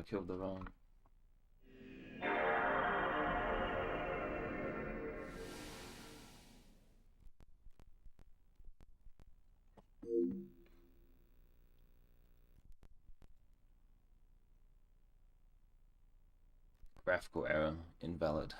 I killed the wrong. Graphical error invalid.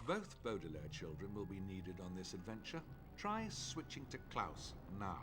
Both Baudelaire children will be needed on this adventure. Try switching to Klaus now.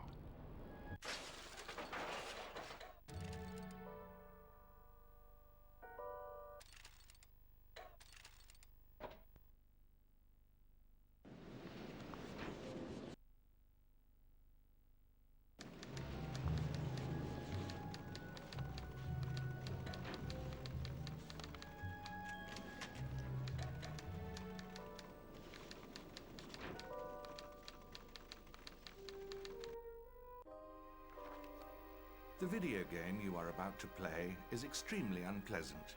The video game you are about to play is extremely unpleasant.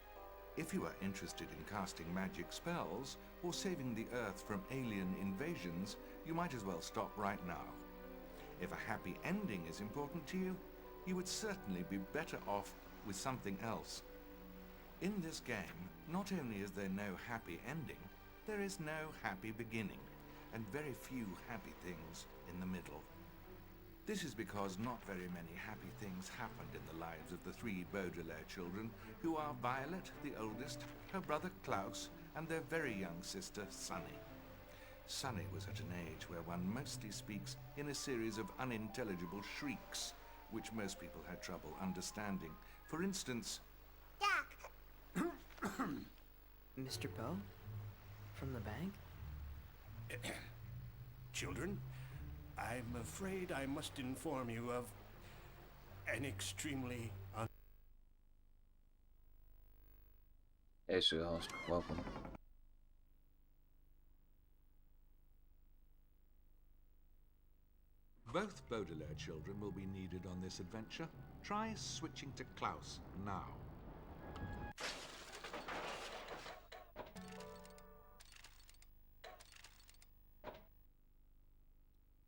If you are interested in casting magic spells or saving the Earth from alien invasions, you might as well stop right now. If a happy ending is important to you, you would certainly be better off with something else. In this game, not only is there no happy ending, there is no happy beginning, and very few happy things in the middle. This is because not very many happy things happened in the lives of the three Baudelaire children, who are Violet, the oldest, her brother Klaus, and their very young sister, Sunny. Sunny was at an age where one mostly speaks in a series of unintelligible shrieks, which most people had trouble understanding. For instance, Jack! Mr. Poe? From the bank? Children, I'm afraid I must inform you of an extremely Hey, sweetheart. Welcome. both Baudelaire children will be needed on this adventure. Try switching to Klaus now.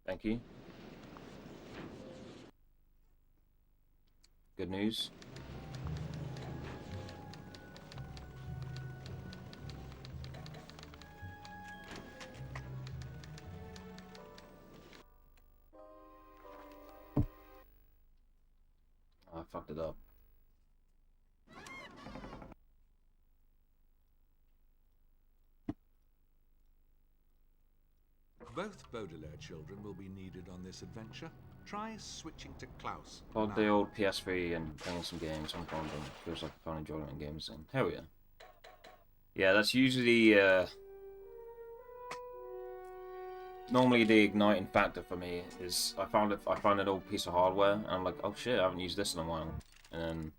Thank you. Good news. I fucked it up. Both Baudelaire children will be needed on this adventure. Try switching to Klaus Hold now. the old PS3 and playing some games. I'm fond of. Feels like I found enjoyment in games then. Hell yeah. Yeah, that's usually normally the igniting factor for me is I find an old piece of hardware and I'm like, oh shit, I haven't used this in a while. And then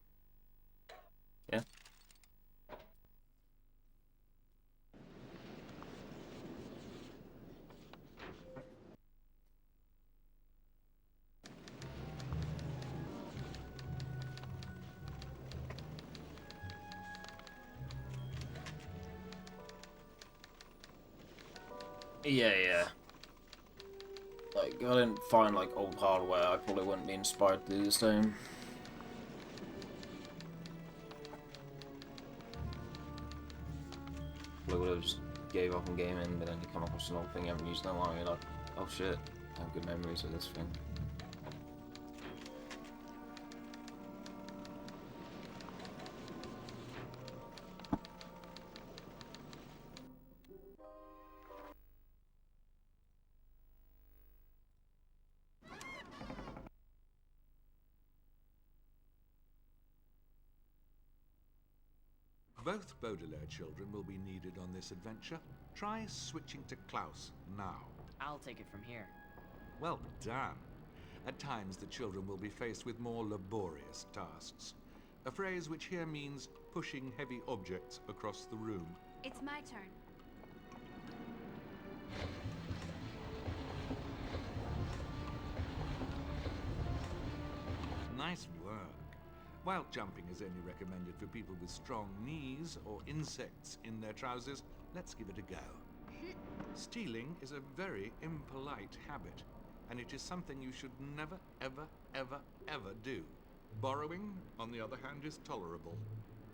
yeah. Yeah. Like, if I didn't find, like, old hardware, I probably wouldn't be inspired to do the same. Probably would have just gave up on gaming, but then you come across an old thing you haven't used in a while, and you're like, oh shit, I have good memories of this thing. Both Baudelaire children will be needed on this adventure. Try switching to Klaus now. I'll take it from here. Well done. At times the children will be faced with more laborious tasks. A phrase which here means pushing heavy objects across the room. It's my turn. Nice work. While jumping is only recommended for people with strong knees or insects in their trousers, let's give it a go. Stealing is a very impolite habit, and it is something you should never, ever, ever, ever do. Borrowing, on the other hand, is tolerable.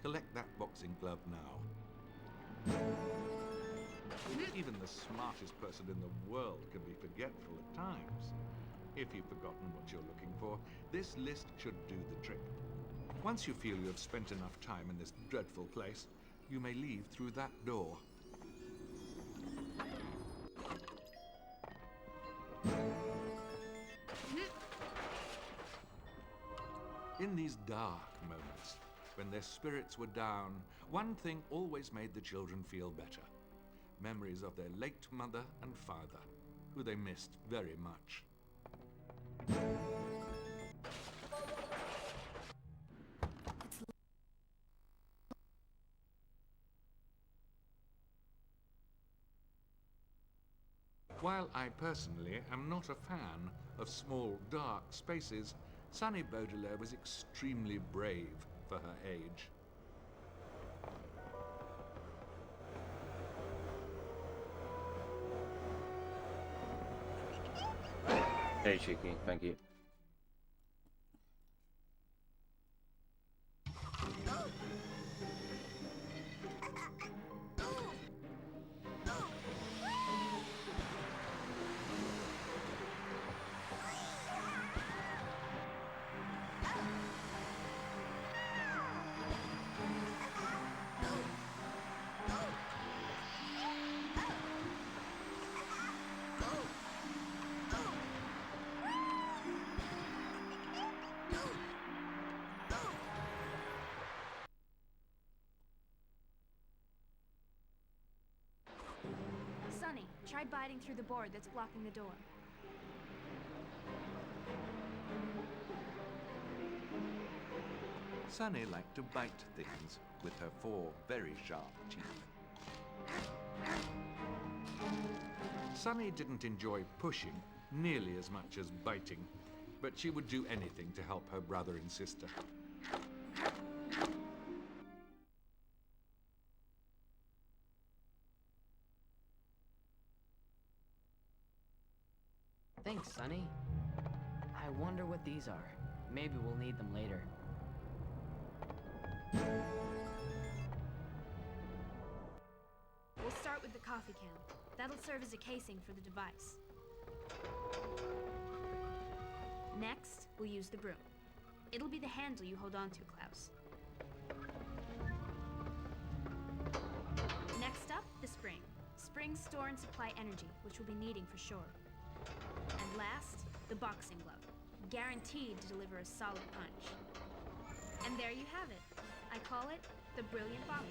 Collect that boxing glove now. Even the smartest person in the world can be forgetful at times. If you've forgotten what you're looking for, this list should do the trick. Once you feel you have spent enough time in this dreadful place, you may leave through that door. In these dark moments, when their spirits were down, one thing always made the children feel better. Memories of their late mother and father, who they missed very much. While I personally am not a fan of small, dark spaces, Sunny Baudelaire was extremely brave for her age. Hey, Cheeky, thank you. Sunny, try biting through the board that's blocking the door. Sunny liked to bite things with her 4 very sharp teeth. Sunny didn't enjoy pushing nearly as much as biting, but she would do anything to help her brother and sister. Thanks, Sonny. I wonder what these are. Maybe we'll need them later. We'll start with the coffee can. That'll serve as a casing for the device. Next, we'll use the broom. It'll be the handle you hold on to, Klaus. Next up, the spring. Springs store and supply energy, which we'll be needing for sure. And last, the boxing glove. Guaranteed to deliver a solid punch. And there you have it. I call it the Brilliant Bopper.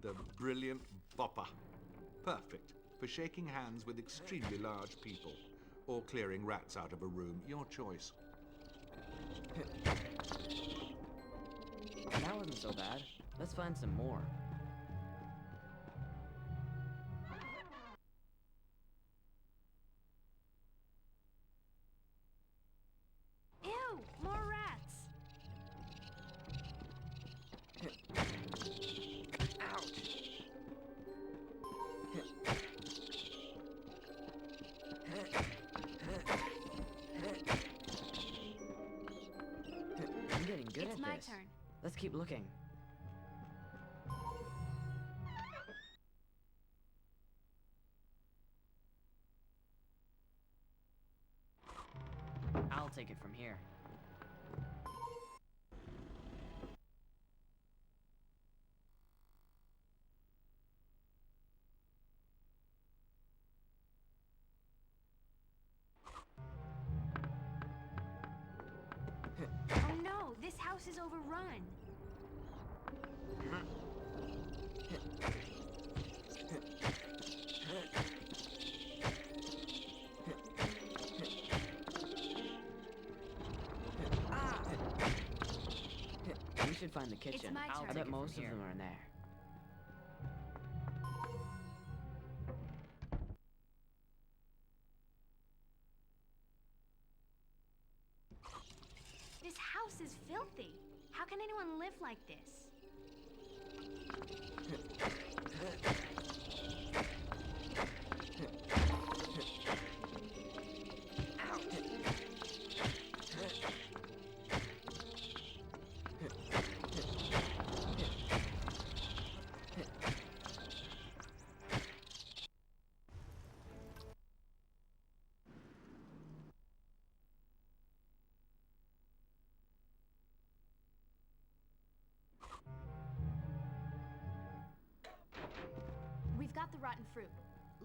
The Brilliant Bopper. Perfect for shaking hands with extremely large people or clearing rats out of a room. Your choice. That wasn't so bad. Let's find some more. Ew! More rats! Let's keep looking. I'll take it from here. Oh no, this house is overrun. We should find the kitchen. my I turn. bet most of them are in there. This house is filthy. How can anyone live like this? We've got the rotten fruit.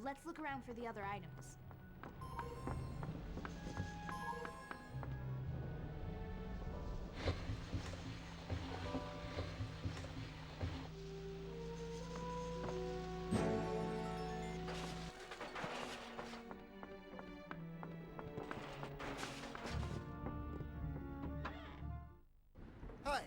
Let's look around for the other items. Hi.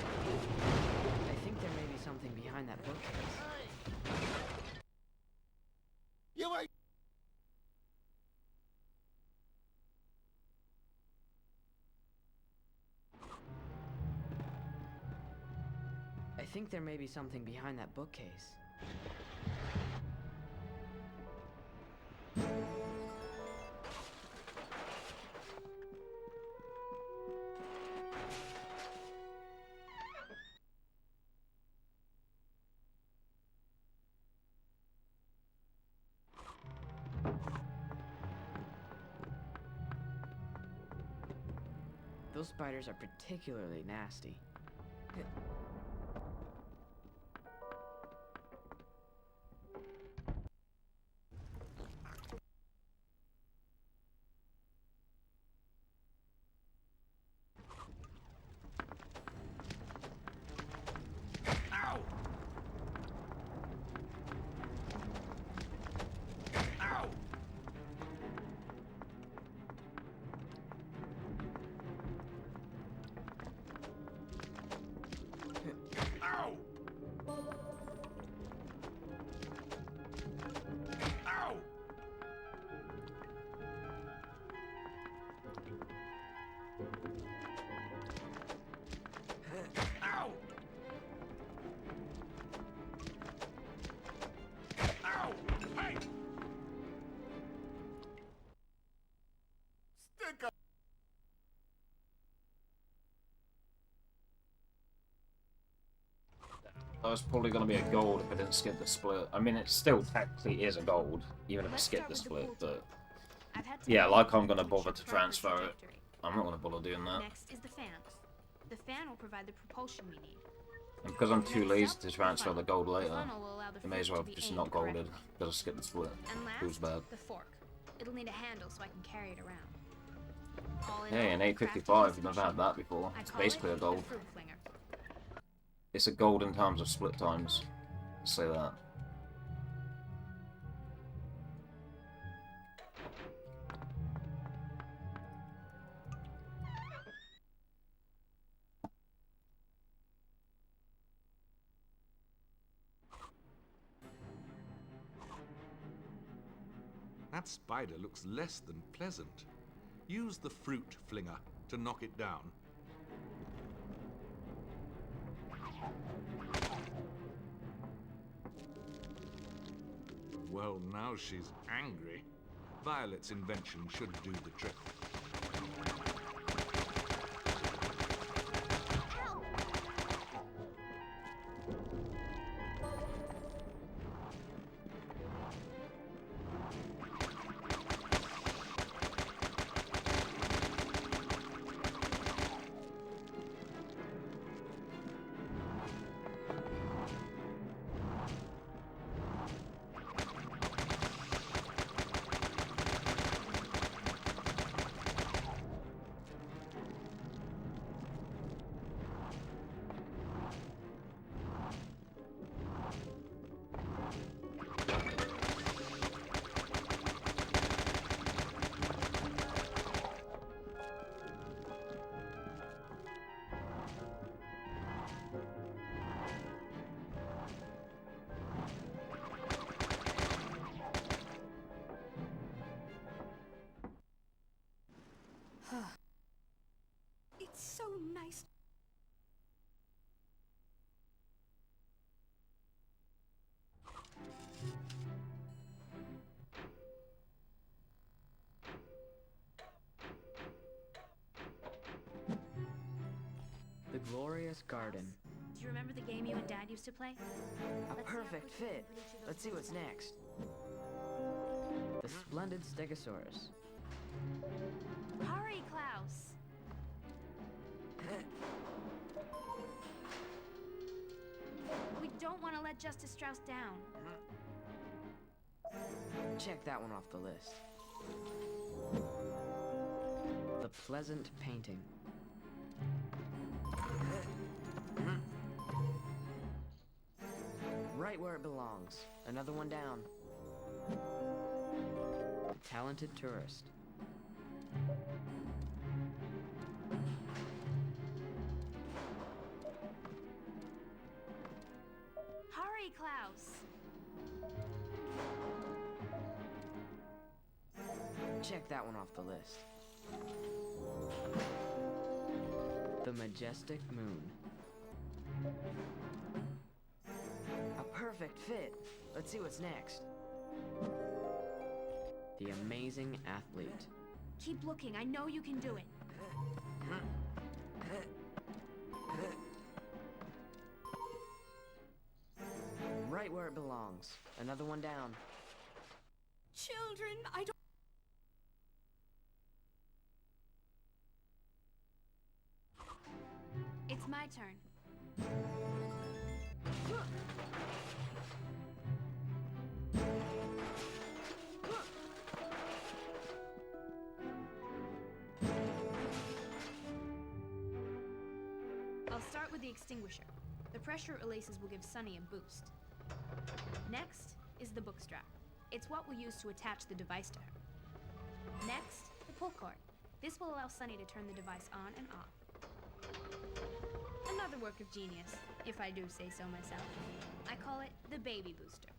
I think there may be something behind that bookcase. You ain't. I think there may be something behind that bookcase. Those spiders are particularly nasty. Ow! Ow! Ow! Ow! Ow! Ow! Hey! Stick up. That was probably going to be a gold if I didn't skip the split. I mean, it still technically is a gold, even if I Let's skip start the with the split, pool but I've had to yeah, move like I'm it going to to bother ensure to proper transfer it. trajectory. I'm not going to bother doing that. Next is the fan. The fan will provide the propulsion we need. And because I'm too Next lazy up, to the transfer funnel. the gold The later, funnel will allow the I may as fruit well to be just aimed not golded, correctly. because I skipped the split. And Feels last, bad. the fork. It'll need a handle so I can carry it around. All in Hey, all, an crafting 855, this I've never had machine. that before. I It's call basically it a the gold. fruit flinger. It's a gold in terms of split times. Let's say that. That spider looks less than pleasant. Use the fruit flinger to knock it down. Well, now she's angry. Violet's invention should do the trick. It's so nice. The glorious garden. Do you remember the game you and Dad used to play? A Let's see how perfect quickly we fit. can put each of those Let's see what's together. next. The splendid Stegosaurus. Hurry, Klaus! We don't want to let Justice Strauss down. Check that one off the list. The pleasant painting. Right where it belongs. Another one down. Talented tourist. Hurry, Klaus! Check that one off the list. The majestic moon. A perfect fit. Let's see what's next. The amazing athlete. Keep looking. I know you can do it. Right where it belongs. Another one down. Children, I don't. It's my turn. I'll start with the extinguisher. The pressure it releases will give Sunny a boost. Next is the book strap. It's what we'll use to attach the device to her. Next, the pull cord. This will allow Sunny to turn the device on and off. Another work of genius, if I do say so myself. I call it the baby booster.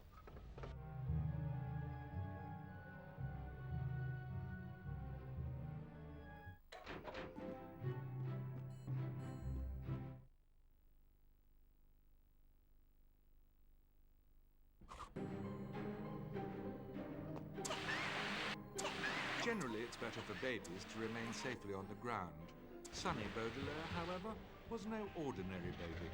Generally, it's better for babies to remain safely on the ground. Sunny Baudelaire, however, was no ordinary baby.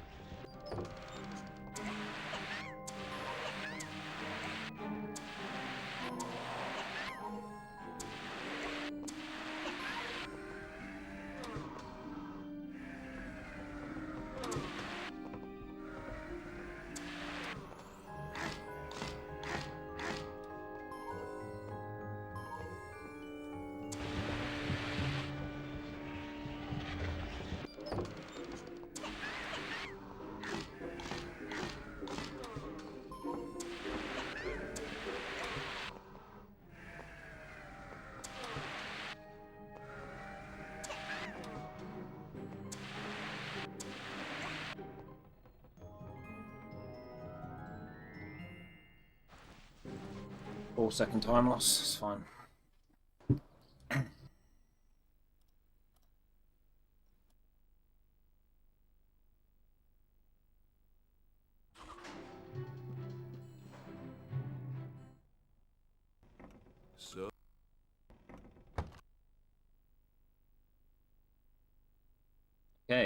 All second time loss, it's fine.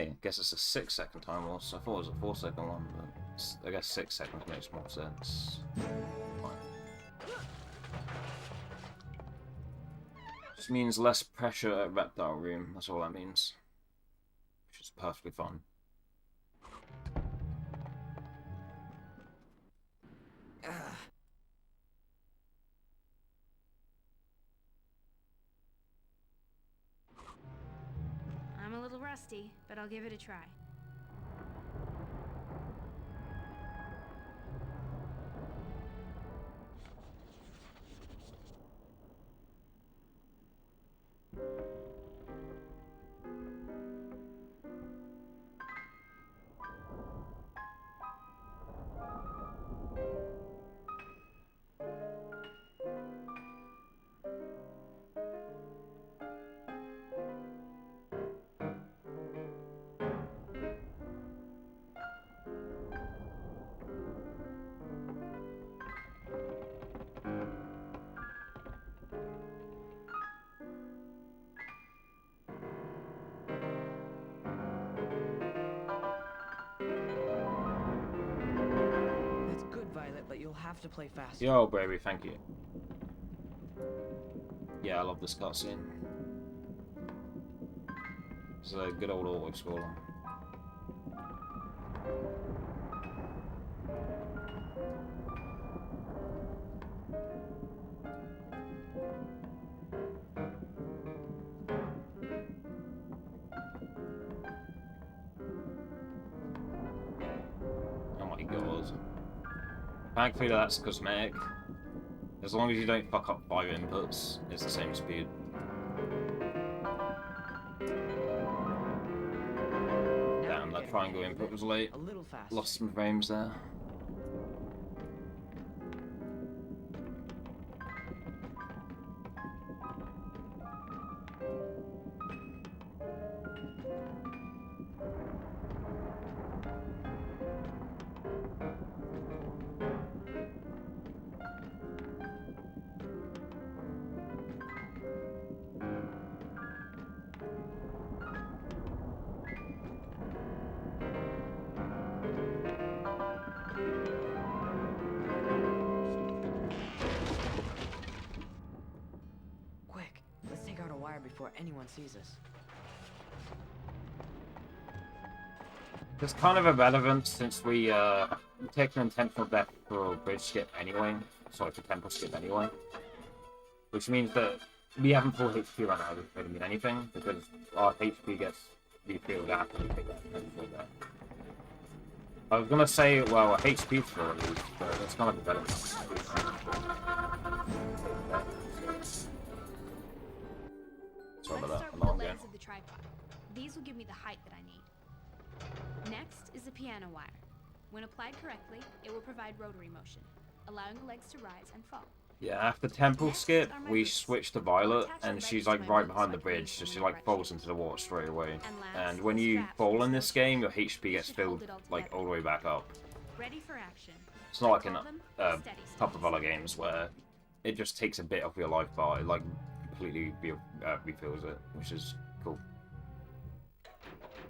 Okay, guess it's a 6-second time loss. I thought it was a 4-second one, but I guess 6 seconds makes more sense. Fine. Just means less pressure at reptile room, that's all that means. Which is perfectly fine. I'm a little rusty, but I'll give it a try. That's good, Violet, but you'll have to play faster. Yo, baby, thank you. Yeah, I love this cutscene. It's a good old auto-scroller. Oh my god. Thankfully that's cosmetic. As long as you don't fuck up 5 inputs, it's the same speed. Damn, that triangle input was late. A little faster. Lost some frames there. Quick, let's take out a wire before anyone sees us. It's kind of irrelevant since we take an intentional death for bridge skip anyway. Sorry, for temple skip anyway. Which means that we haven't full HP right now, doesn't really mean anything, because our HP gets refilled after we take that temple death. I was gonna say, well, a HP throw at least, but that's kind of irrelevant. Sorry about Let's that, start I'm with the not again. legs of the tripod. These will give me the height that I need. Next is the piano wire. When applied correctly, it will provide rotary motion, allowing the legs to rise and fall. Yeah, after temple skip, we switch to Violet, and she's like right behind the bridge, so she like falls into the water straight away. And when you fall in this game, your HP gets filled like all the way back up. Ready for action. It's not like in a couple of other games where it just takes a bit off your life bar, it like completely refills it, which is cool.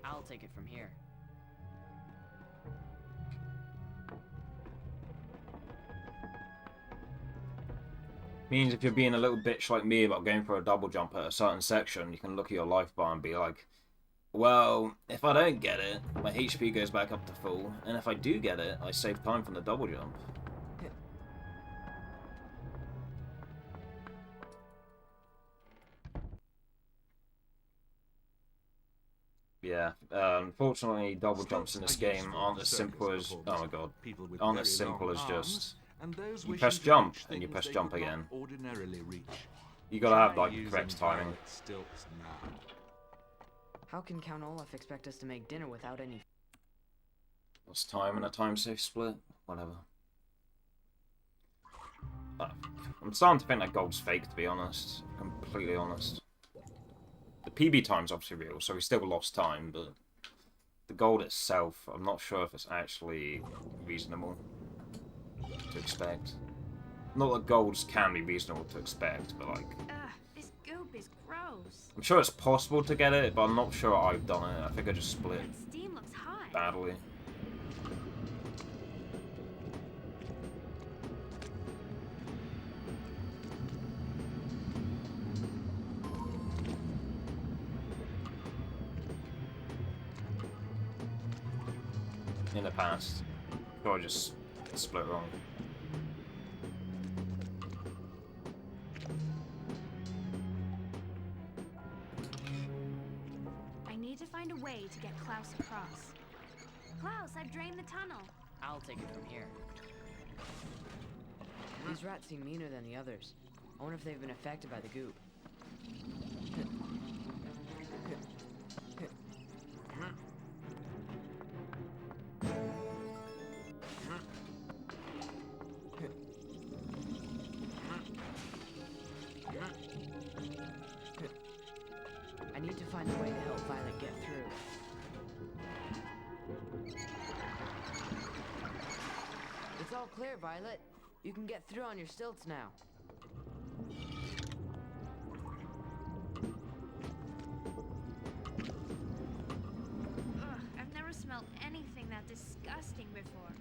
I'll take it from here. Means if you're being a little bitch like me about going for a double jump at a certain section, you can look at your life bar and be like, well, if I don't get it, my HP goes back up to full, and if I do get it, I save time from the double jump. Yeah, unfortunately, double jumps in this game aren't as simple as, oh my god, aren't as simple as just, you press jump, and you press jump again. You gotta have, like, the correct timing. How can Count Olaf expect us to make dinner without any... Lost time and a time safe split? Whatever. I'm starting to think that gold's fake, to be honest. Completely honest. The PB time's obviously real, so we still lost time, but the gold itself, I'm not sure if it's actually reasonable to expect. Not that golds can be reasonable to expect, but like... This goo bit is gross. I'm sure it's possible to get it, but I'm not sure I've done it. I think I just split That steam looks high. badly. In the past. Or I just split wrong. I need to find a way to get Klaus across. Klaus, I've drained the tunnel. I'll take it from here. These rats seem meaner than the others. I wonder if they've been affected by the goop. I need to find a way to help Violet get through. It's all clear, Violet. You can get through on your stilts now. Ugh, I've never smelled anything that disgusting before.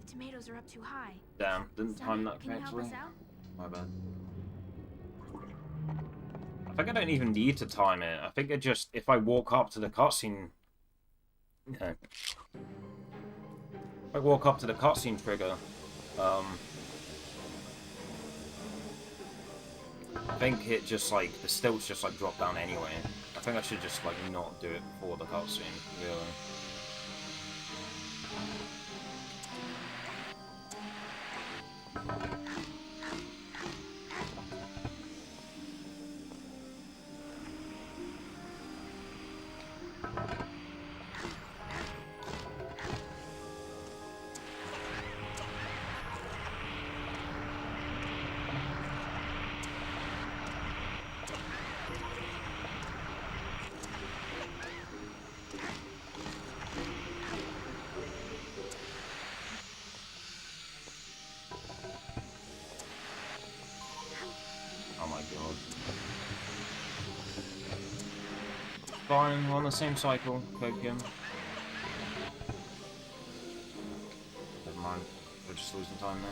The tomatoes are up too high. Damn, didn't time that Can you help correctly. us out? My bad. I think I don't even need to time it. I think it just, if I walk up to the cutscene... Okay. If I walk up to the cutscene trigger, I think it just, like, the stilts just, like, drop down anyway. I think I should just, like, not do it before the cutscene, really. Oh my god. Fine, we're on the same cycle, Copium. Never mind, we're just losing time now.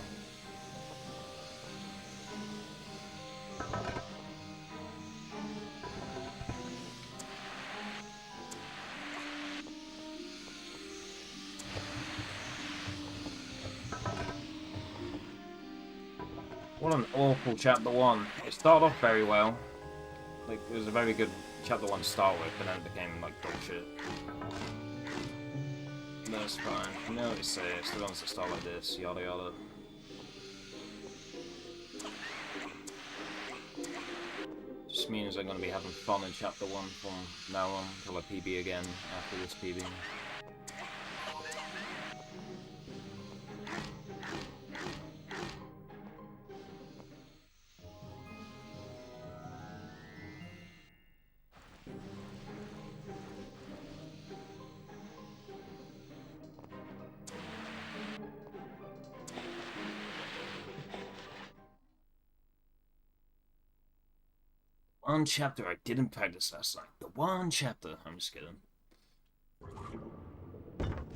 What an awful chapter 1. It started off very well. Like, it was a very good chapter 1 to start with, but then it became, like, dog shit. No, it's fine. You know what you say, it's the ones that start like this, yada yada. Just means I'm gonna be having fun in chapter 1 from now on, until I PB again after this PB. One chapter I didn't practice last night. The one chapter. I'm just kidding.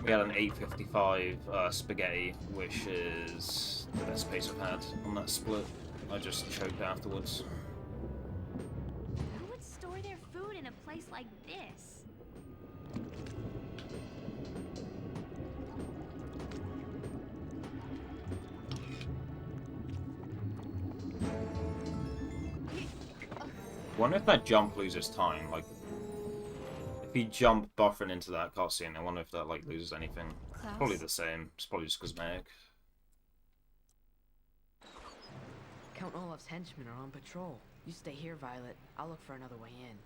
We had an 8:55 spaghetti, which is the best pace I've had on that split. I just choked afterwards. Who would store their food in a place like this? Wonder if that jump loses time. Like, if you jump buffering into that cutscene, I wonder if that like loses anything. Klaus? Probably the same. It's probably just cosmetic. Count Olaf's henchmen are on patrol. You stay here, Violet. I'll look for another way in.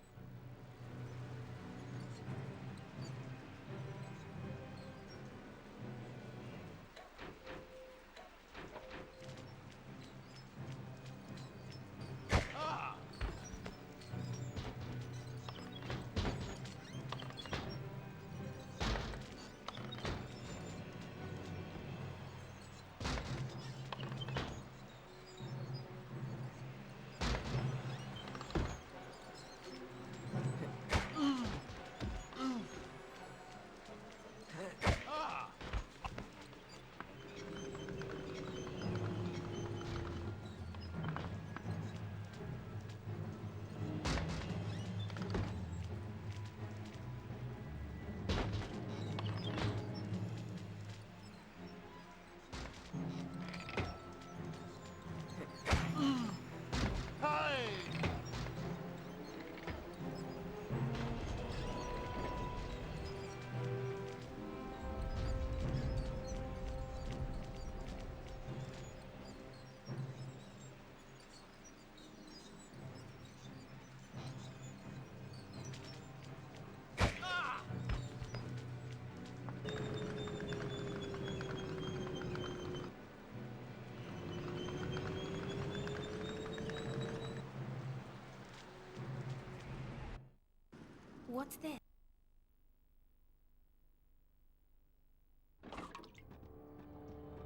What's this?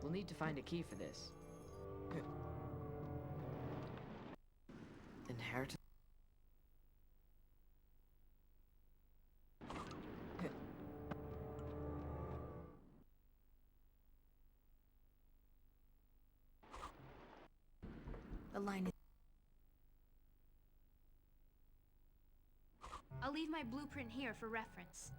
We'll need to find a key for this. Inheritance. The line is... I'll leave my blueprint here for reference.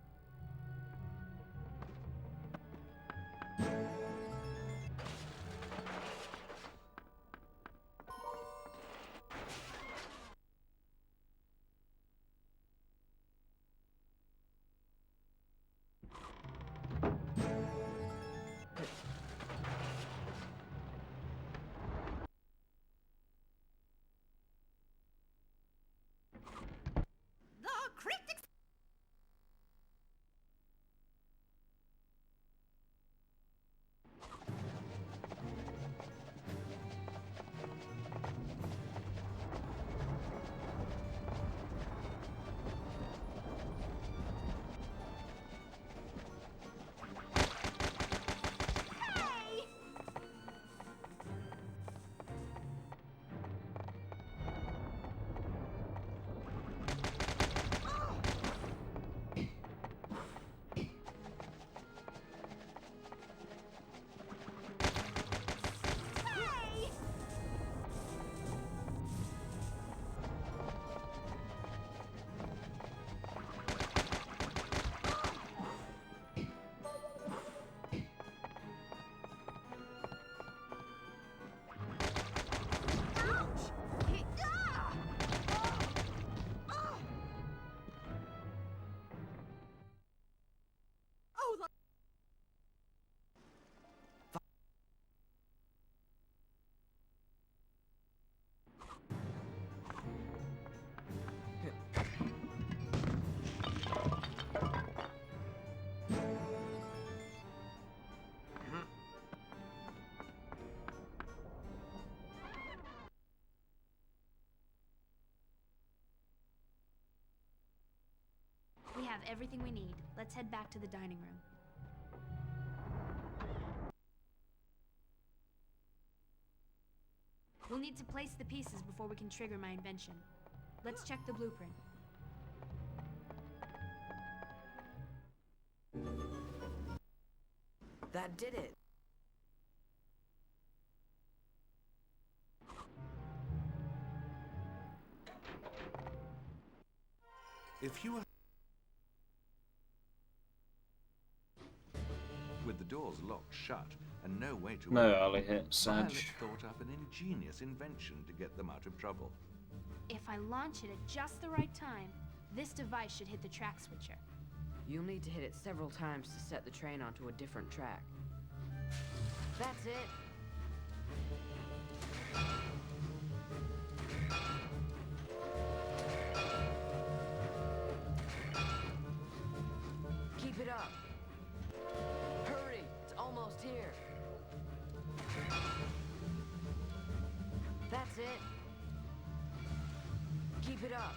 The cryptic. Hey! Hey! Ouch! Ah! Oh, the... We have everything we need. Let's head back to the dining room. We'll need to place the pieces before we can trigger my invention. Let's check the blueprint. That did it. If you are... With the doors locked shut and no way to... No early hit, Violet Sag. thought up an ingenious invention to get them out of trouble. If I launch it at just the right time, this device should hit the track switcher. You'll need to hit it several times to set the train onto a different track. That's it. Keep it up. Hurry, it's almost here. That's it. Keep it up.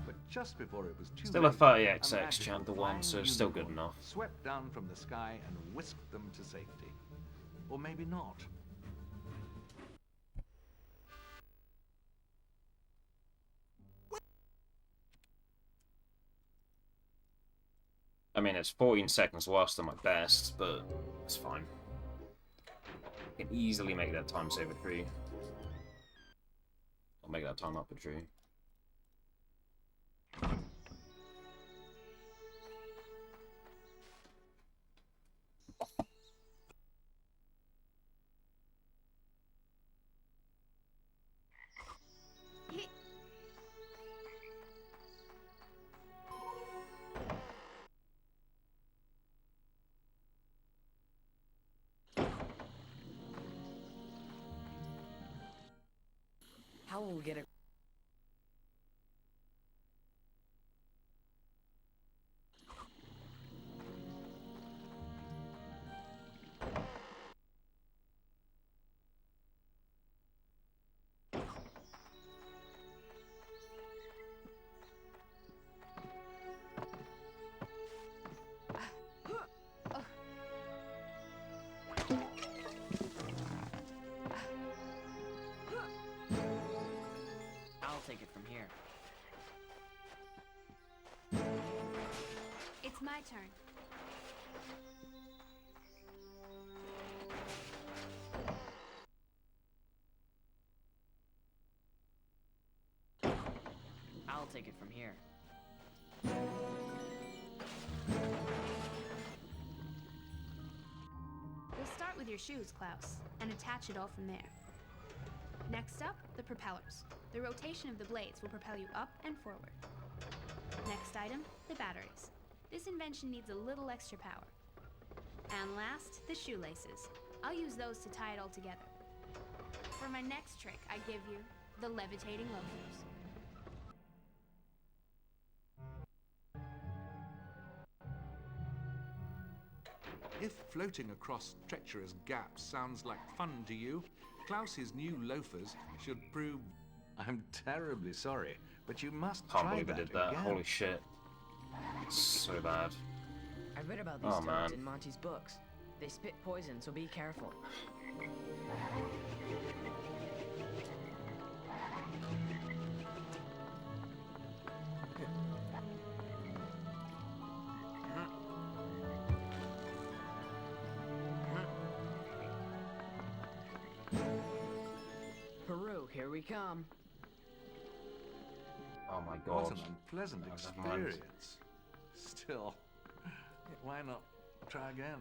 But just before it was too Still a late, 30XX magical chant the flying one, so it's still good unicorn enough. swept down from the sky and whisked them to safety. Or maybe not. I mean, it's 14 seconds worse than my best, but it's fine. I can easily make that time saver tree. I'll make that time up a tree. How will we get it? take it from here. We'll start with your shoes, Klaus, and attach it all from there. Next up, the propellers. The rotation of the blades will propel you up and forward. Next item, the batteries. This invention needs a little extra power. And last, the shoelaces. I'll use those to tie it all together. For my next trick, I give you the levitating loafers. If floating across treacherous gaps sounds like fun to you, Klaus's new loafers should prove... I'm terribly sorry, but you must Can't try believe I that did that. again. Holy shit. It's so bad. I read about these Oh, toads man. in Monty's books. They spit poison, so be careful. Peru, here we come. Oh my god. What an unpleasant Oh, never mind. experience. Still, why not try again?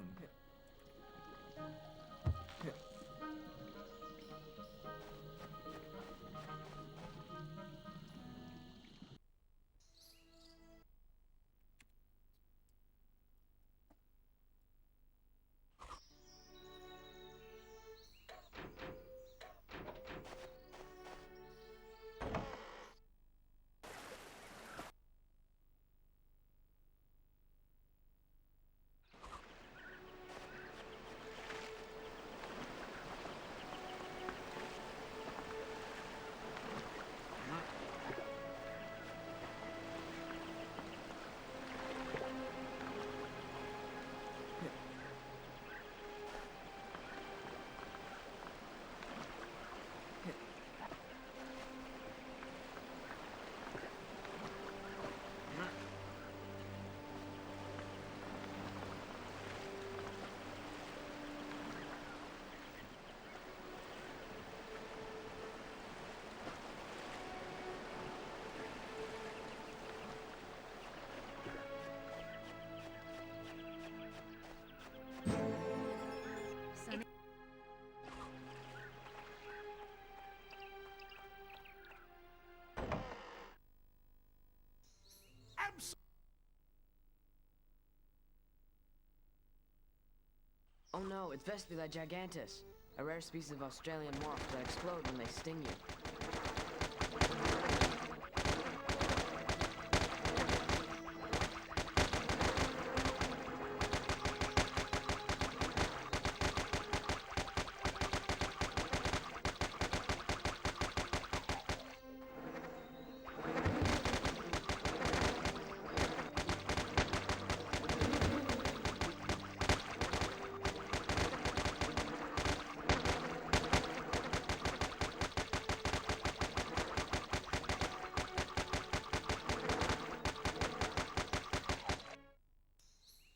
Oh no, it's Vespula gigantus, a rare species of Australian moth that explode when they sting you.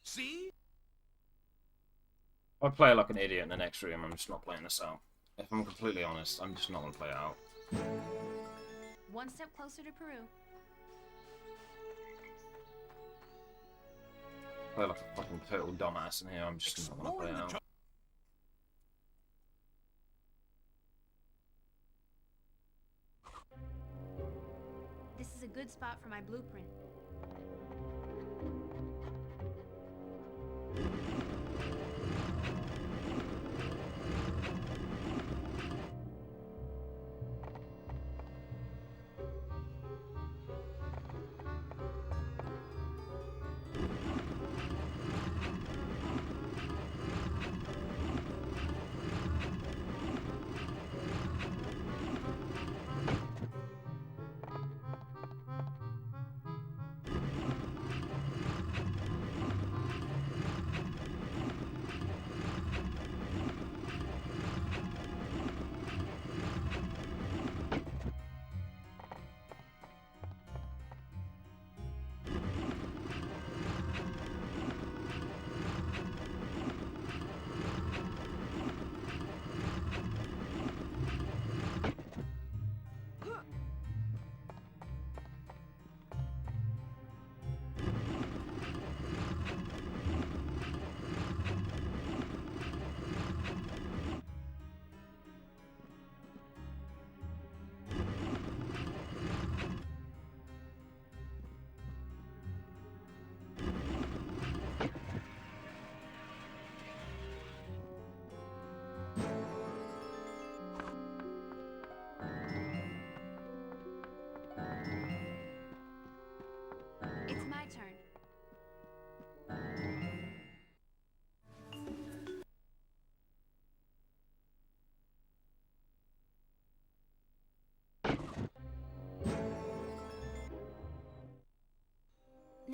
See? I play like an idiot in the next room. I'm just not playing this out. If I'm completely honest, I'm just not going to play it out. One step closer to Peru. Play like a fucking total dumbass in here. I'm just not going to play it out. This is a good spot for my blueprint.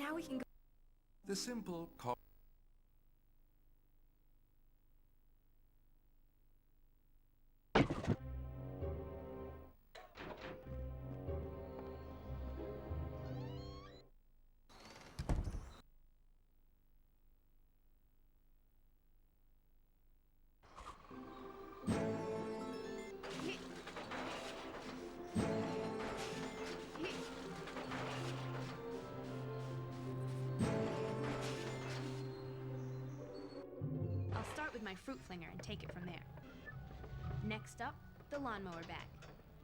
Now we can go. The simple I'll start with my fruit flinger and take it from there. Next up, the lawnmower bag.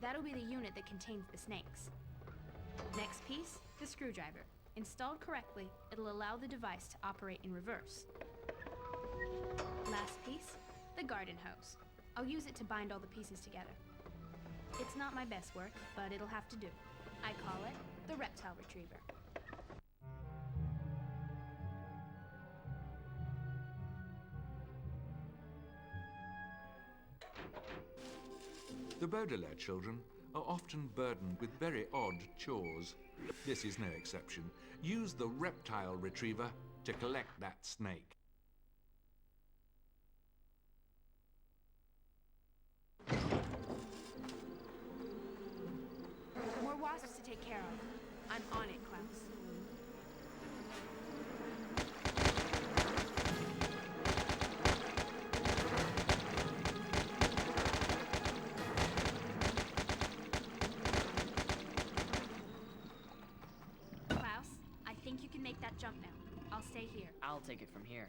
That'll be the unit that contains the snakes. Next piece, the screwdriver. Installed correctly, it'll allow the device to operate in reverse. Last piece, the garden hose. I'll use it to bind all the pieces together. It's not my best work, but it'll have to do. I call it the reptile retriever. The Baudelaire children are often burdened with very odd chores. This is no exception. Use the reptile retriever to collect that snake. More wasps to take care of. I'm on it, Klaus. Klaus, I think you can make that jump now. I'll stay here. I'll take it from here.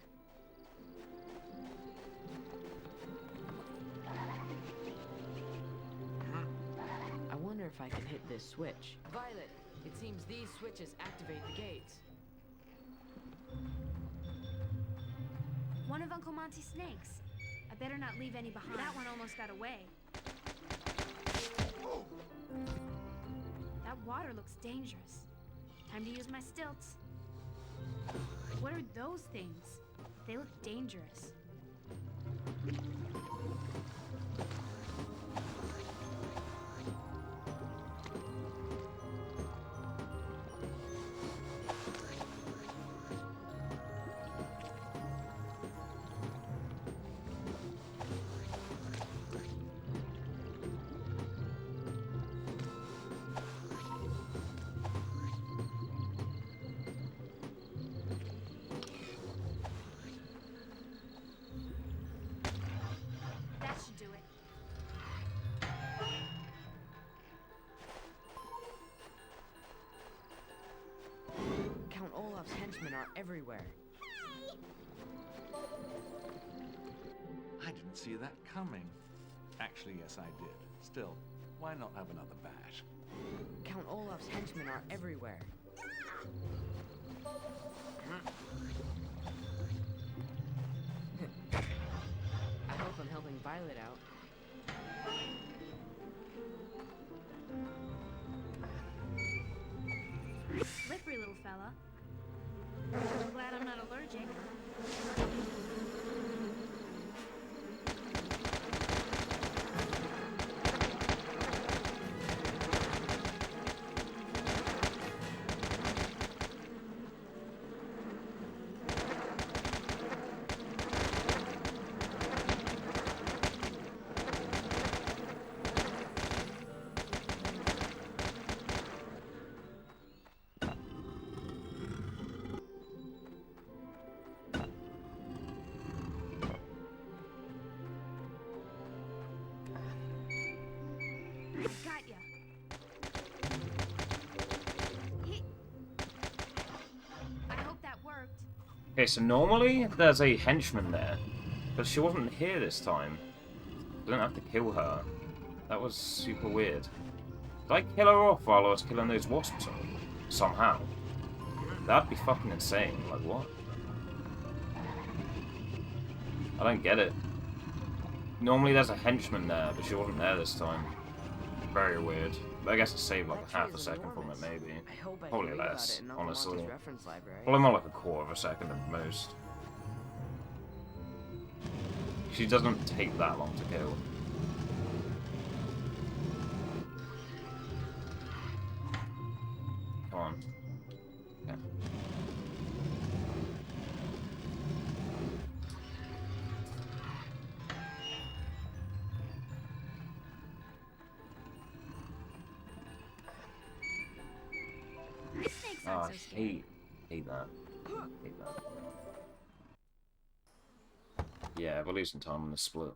I wonder if I can hit this switch. Violet, it seems these switches activate the gates. One of Uncle Monty's snakes. I better not leave any behind. That one almost got away. That water looks dangerous. Time to use my stilts. What are those things? They look dangerous. That should do it. Count Olaf's henchmen are everywhere. I didn't see that coming. Actually, yes, I did. Still, why not have another bat? Count Olaf's henchmen are everywhere. I hope I'm helping Violet out. Slippery little fella. I'm glad I'm not allergic. Got ya. I hope that worked. Okay, so normally there's a henchman there, but she wasn't here this time. I didn't have to kill her. That was super weird. Did I kill her off while I was killing those wasps somehow? That'd be fucking insane. Like, what? I don't get it. Normally there's a henchman there, but she wasn't there this time. Very weird. But I guess it saved like That tree half a is second from it, enormous. maybe. I hope I can Probably read about less, it in Uncle honestly. Monty's reference library. Probably more like a quarter of a second at most. She doesn't take that long to kill. Come on. Okay. so scary. hate that. Hate that. Yeah, we're losing time on the split.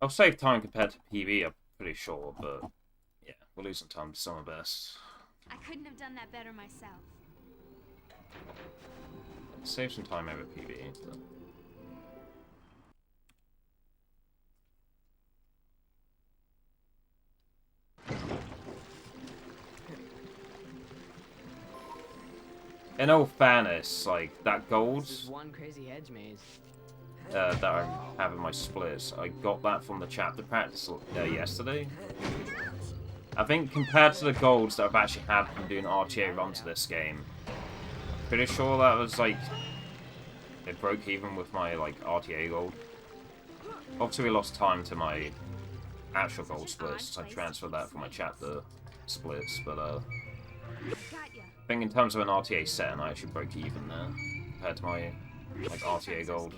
I'll save time compared to PB, I'm pretty sure, but yeah, we're losing time to summer best. I couldn't have done that better myself. Save some time over PB. But... in all fairness, like, that gold This is one crazy hedge maze. that I have in my splits, I got that from the chapter practice yesterday. I think compared to the golds that I've actually had from doing RTA runs to this game, pretty sure that was like, it broke even with my like RTA gold. Obviously we lost time to my actual gold splits, so I transferred that from my chapter splits, but Got ya. I think in terms of an RTA set, I actually broke even there compared to my like RTA gold.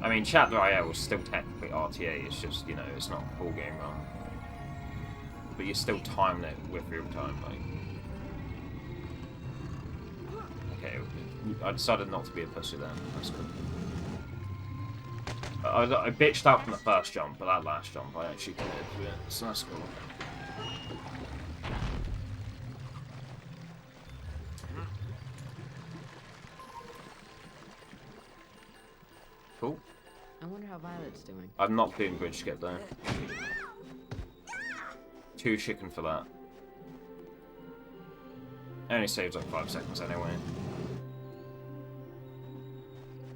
I mean, Chapter IL was still technically RTA, it's just, you know, it's not a full game run. But you're still timing it with real time, like. Okay, I decided not to be a pussy then, that's good. I bitched out from the first jump, but that last jump I actually committed to it, so that's cool. Cool. I wonder how Violet's doing. I'm not doing bridge skip though. Too chicken for that. It only saves like 5 seconds anyway.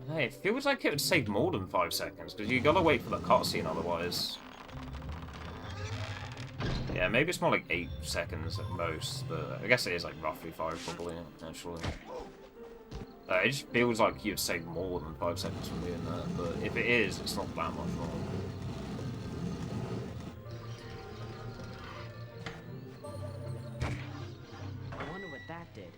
Hey, it feels like it would save more than 5 seconds, because you gotta wait for the cutscene otherwise. Yeah, maybe it's more like 8 seconds at most, but I guess it is like roughly 5 probably, actually. It just feels like you've saved more than 5 seconds from doing that, but if it is, it's not that much more. I wonder what that did.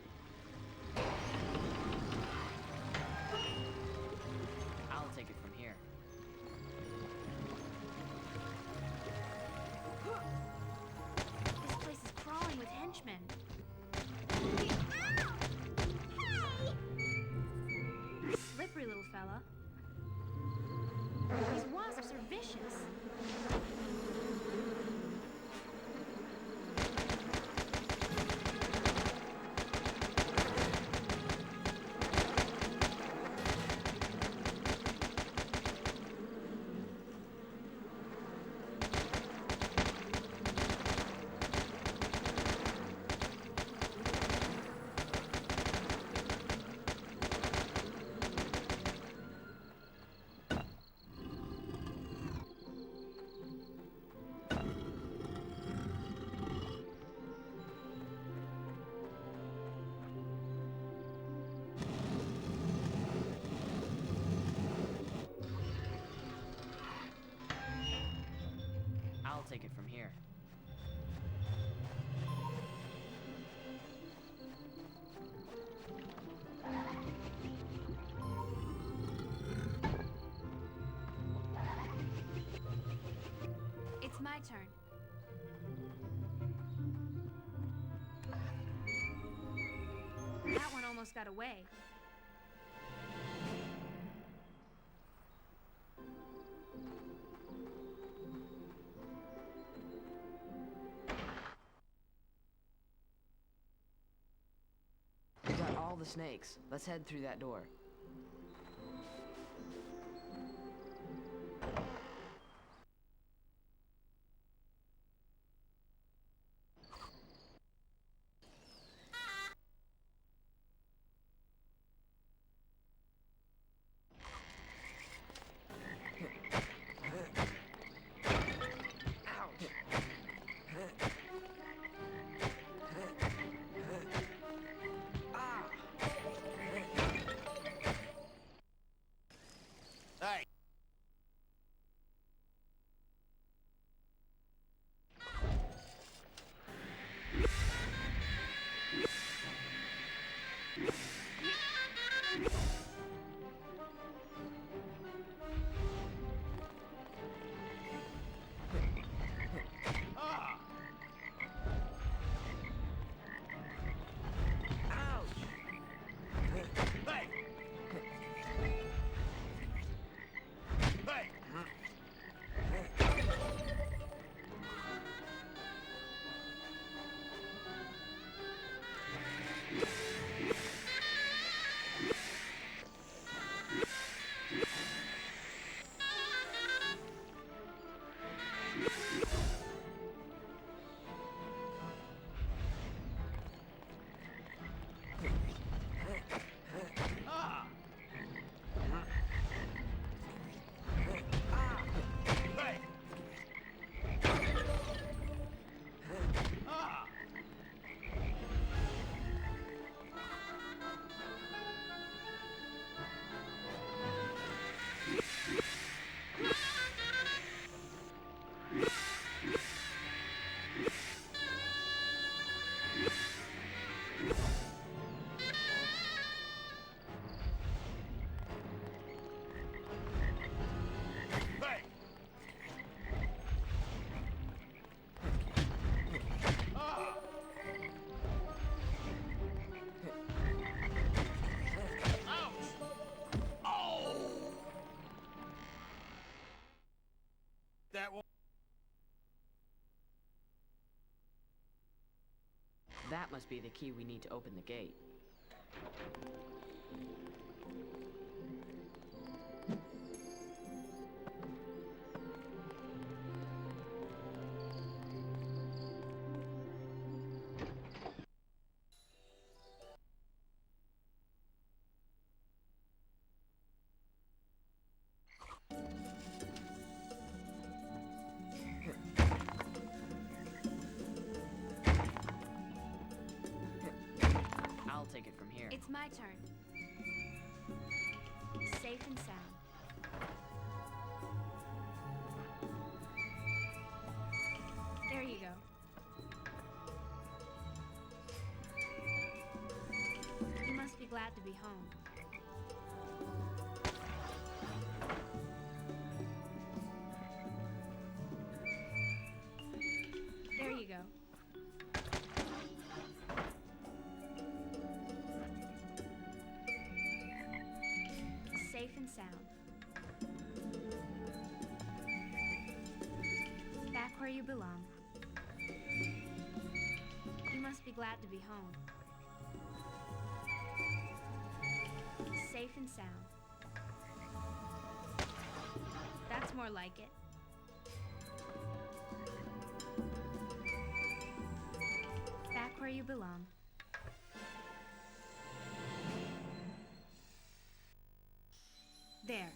I'll take it from here. This place is crawling with henchmen. Slippery little fella. These wasps are vicious. almost got away. We got all the snakes. Let's head through that door. Hey! Hey! Hey! Ah! Hey! Ah! Hey! Ah! Ouch! Oh! That one. That must be the key we need to open the gate. I'll take it from here. It's my turn. Safe and sound. There you go. You must be glad to be home. There you go. Safe and sound. Back where you belong. You must be glad to be home. Safe and sound. That's more like it. Back where you belong. There.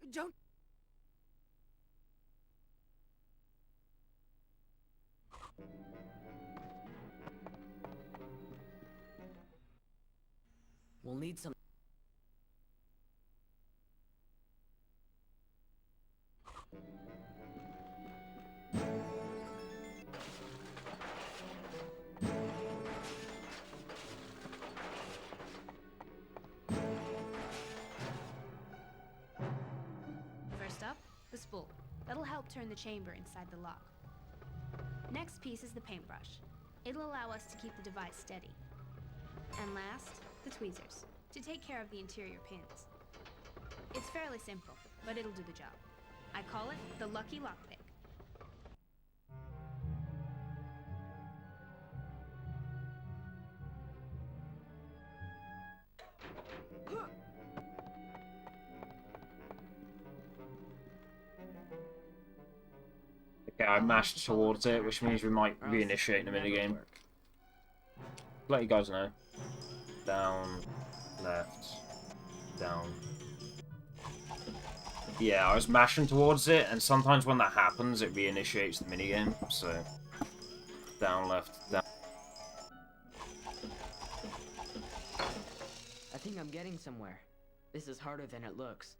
Don't. We'll need some. First up, the spool. That'll help turn the chamber inside the lock. Next piece is the paintbrush. It'll allow us to keep the device steady. And last, the tweezers, to take care of the interior pins. It's fairly simple, but it'll do the job. I call it the Lucky Lockpick. Okay, I mashed towards it, which means we might reinitiate in a minigame. Let you guys know. Down, left, down. Yeah, I was mashing towards it, and sometimes when that happens, it reinitiates the minigame, so... Down, left, down. I think I'm getting somewhere. This is harder than it looks.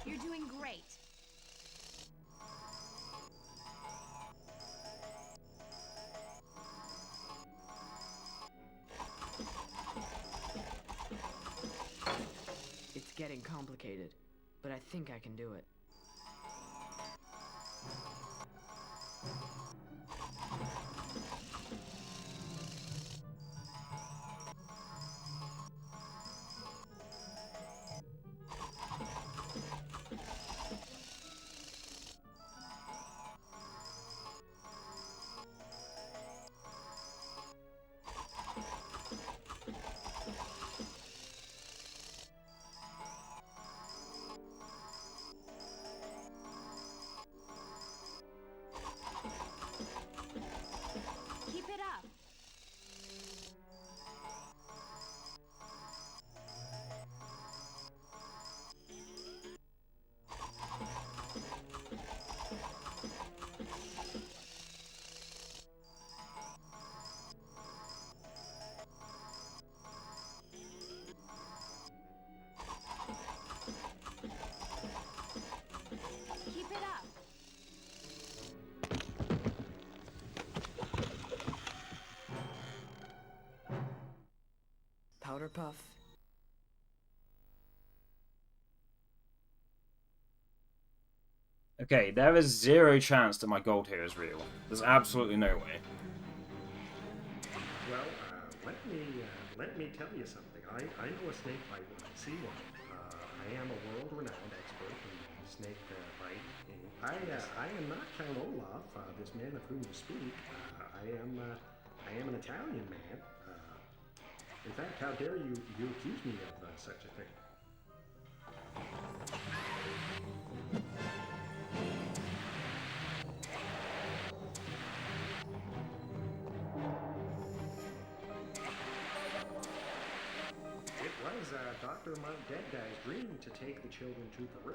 You're doing great. It's getting complicated, but I think I can do it. Keep it up. Keep it up. Powder puff. Okay, there is zero chance that my gold here is real. There's absolutely no way. Well, let me tell you something. I know a snake bite when I see one. I am a world-renowned expert in snake bite. I am not Count Olaf, this man of whom you speak. I am an Italian man. In fact, how dare you accuse me of such a thing? It was Dr. Mark Dead Guy's dream to take the children to Peru,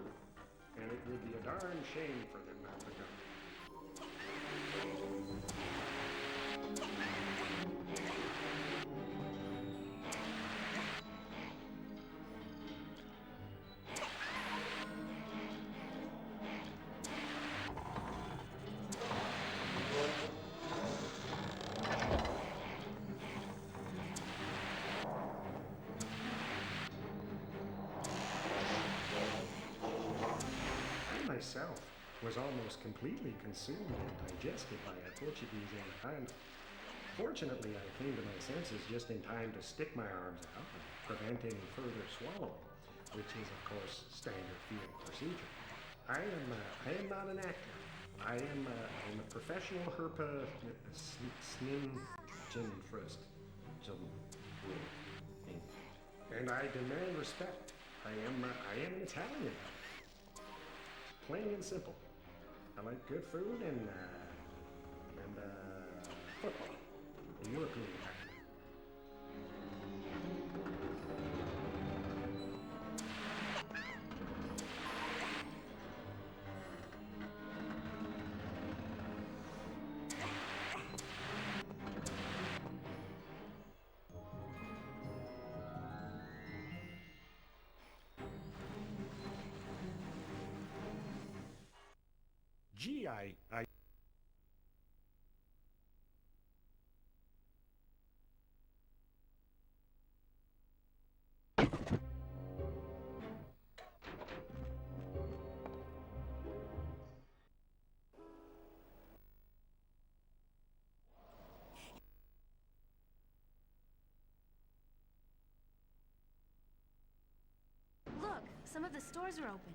and it would be a darn shame for them not to go. Myself was almost completely consumed and digested by a Portuguese anaconda. Fortunately, I came to my senses just in time to stick my arms out and prevent any further swallowing, which is, of course, standard field procedure. I am not an actor. I am a professional herpa snim first. And I demand respect. I am an Italian. Plain and simple. I like good food and football. A European type. Gee, I Look, some of the stores are open.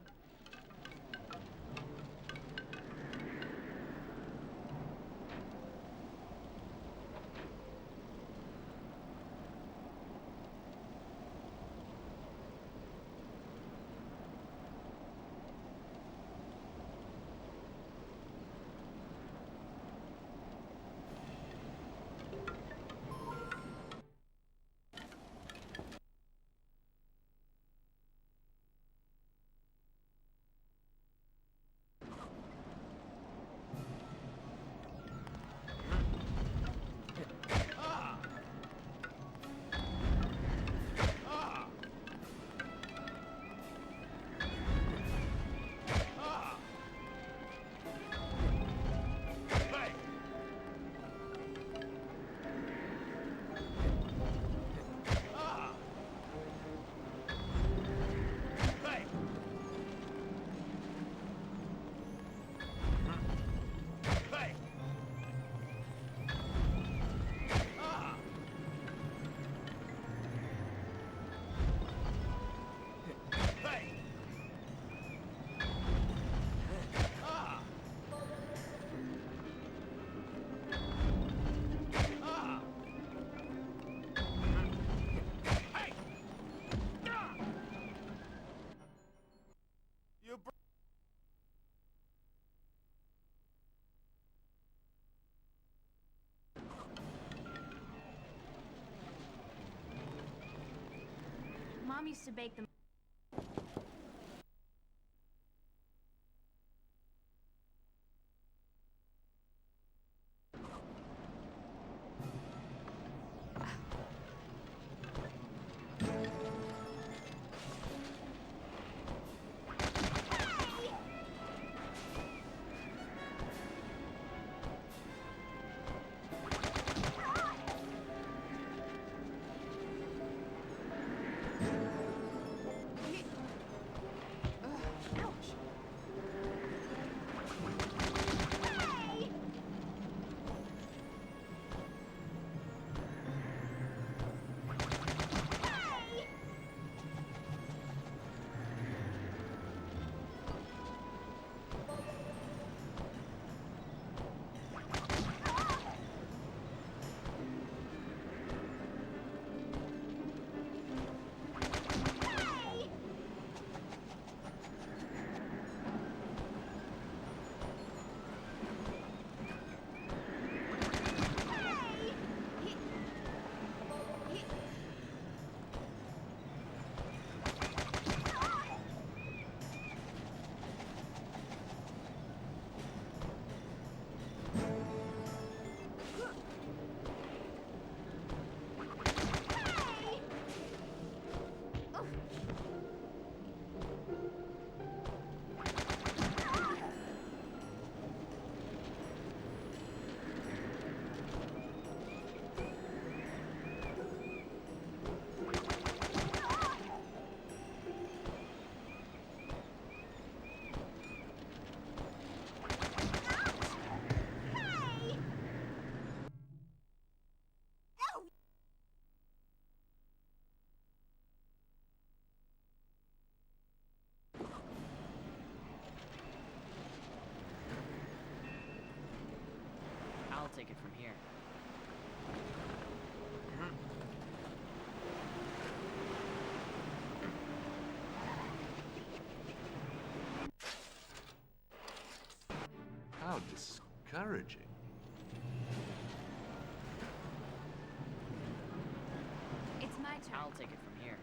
Mom used to bake them. take it from here. How discouraging. It's my turn. I'll take it from here.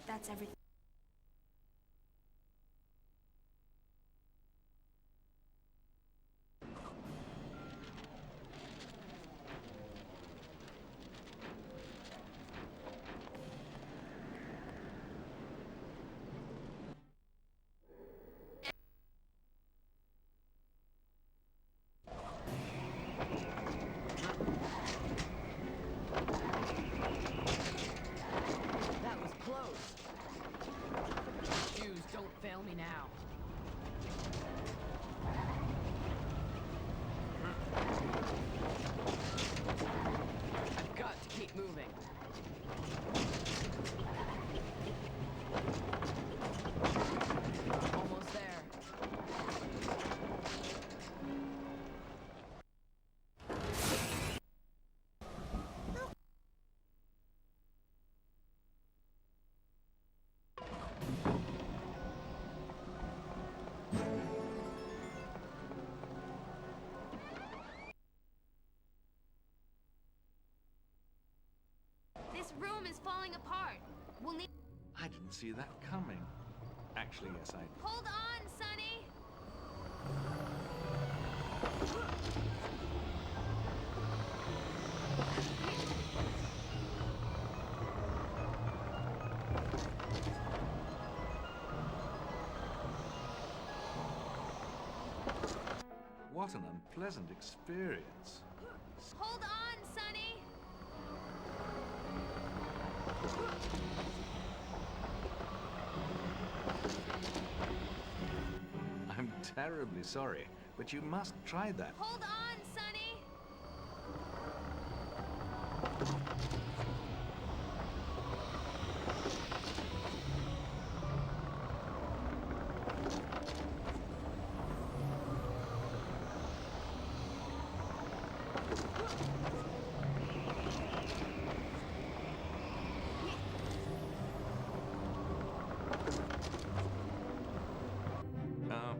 That's everything. That was close. Shoes, don't fail me now. I've got to keep moving. room is falling apart. We'll need... I didn't see that coming. Actually, yes, I did. Hold on, Sonny! What an unpleasant experience. Hold on, Sonny! I'm terribly sorry, but you must try that. Hold on, Sonny! Oh,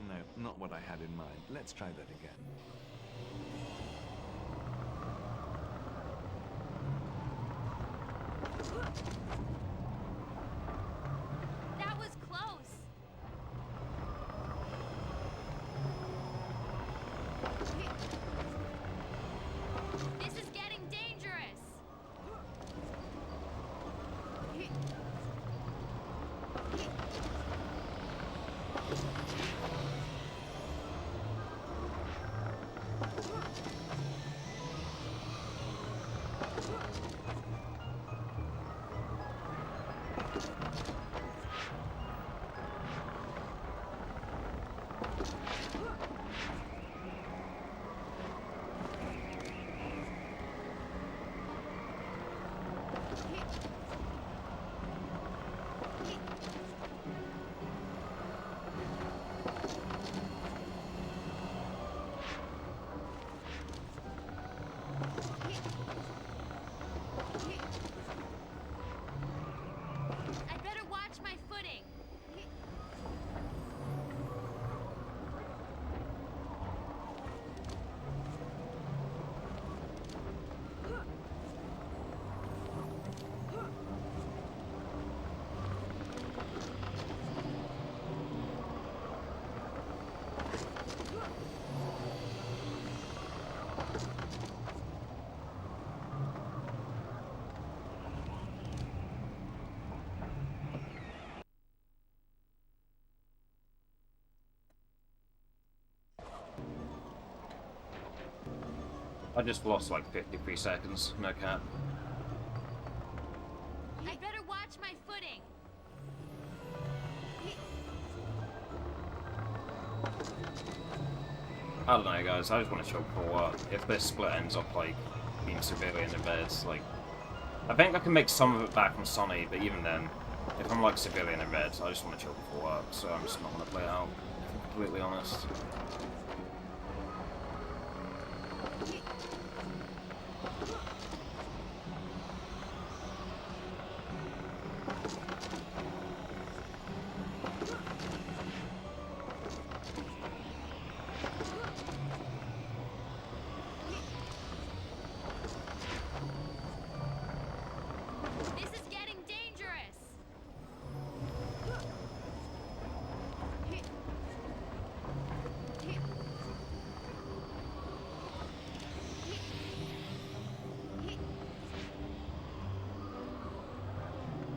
no, not what I had in mind. Let's try that again. That was close! This is getting dangerous! I'd better watch my footing. I just lost like 53 seconds, no cap. I'd better watch my footing. I don't know, guys. I just want to chill for a while. If this split ends up like being severely in the beds, like I think I can make some of it back from Sonny, but even then, if I'm like severely in the red, I just want to chill before work, so I'm just not going to play it out. If I'm completely honest. This is getting dangerous.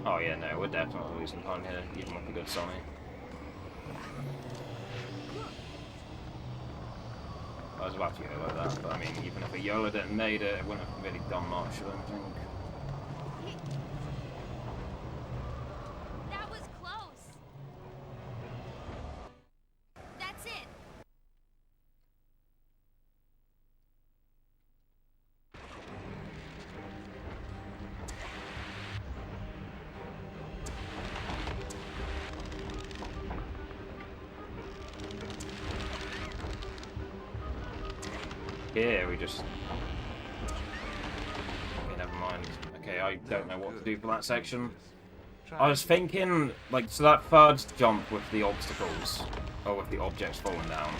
Oh yeah, no, we're definitely losing time here, even with a good Sonny. I was about to YOLO that, but I mean, even if a YOLO didn't made it, it wouldn't have really done much, I don't think. That was close. That's it. Yeah, we just... Okay, never mind. Okay, I don't know what to do for that section. I was thinking, like, so that third jump with the obstacles, or with the objects falling down,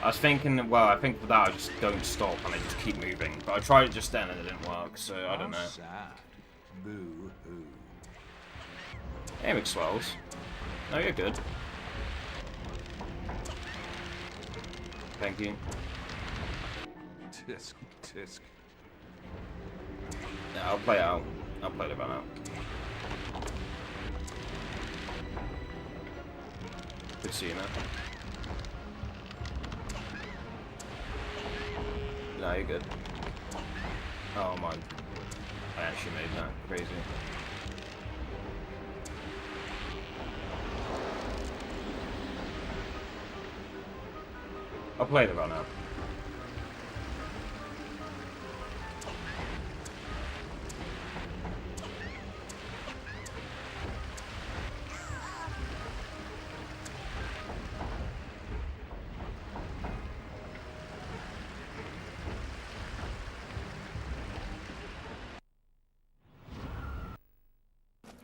I was thinking, well, I think for that I just don't stop and I just keep moving. But I tried it just then and it didn't work, so I don't know. Sad. Boo-hoo. Hey, McSwells. No, you're good. Thank you. Tisk, tisk. Yeah, I'll play it out. I'll play the run out. Good seeing that. No, you're good. Oh my. I actually made that crazy. I'll play the run out.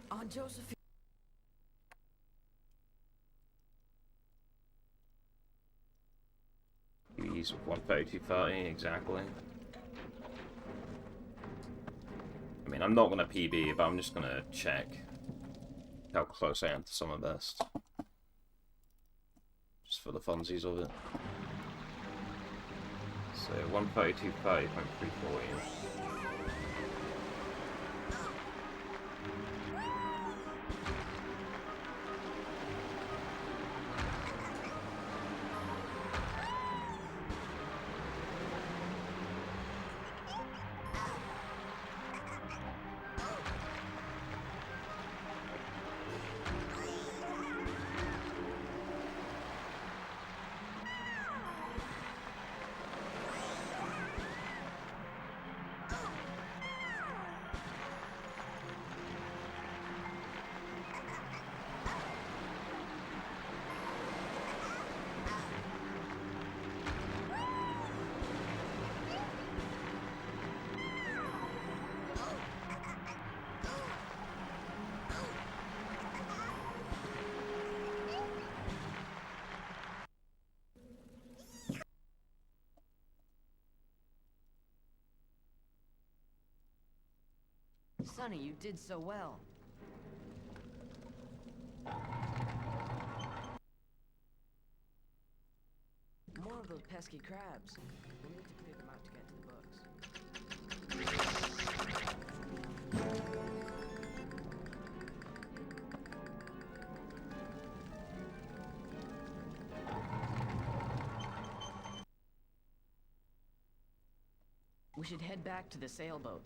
On Josephine. He's 132.30 exactly. I mean, I'm not gonna PB, but I'm just gonna check how close I am to summer best, just for the funsies of it. So 132.30.340. Sonny, you did so well. More of those pesky crabs. We'll need to clear them out to get to the bugs. We should head back to the sailboat.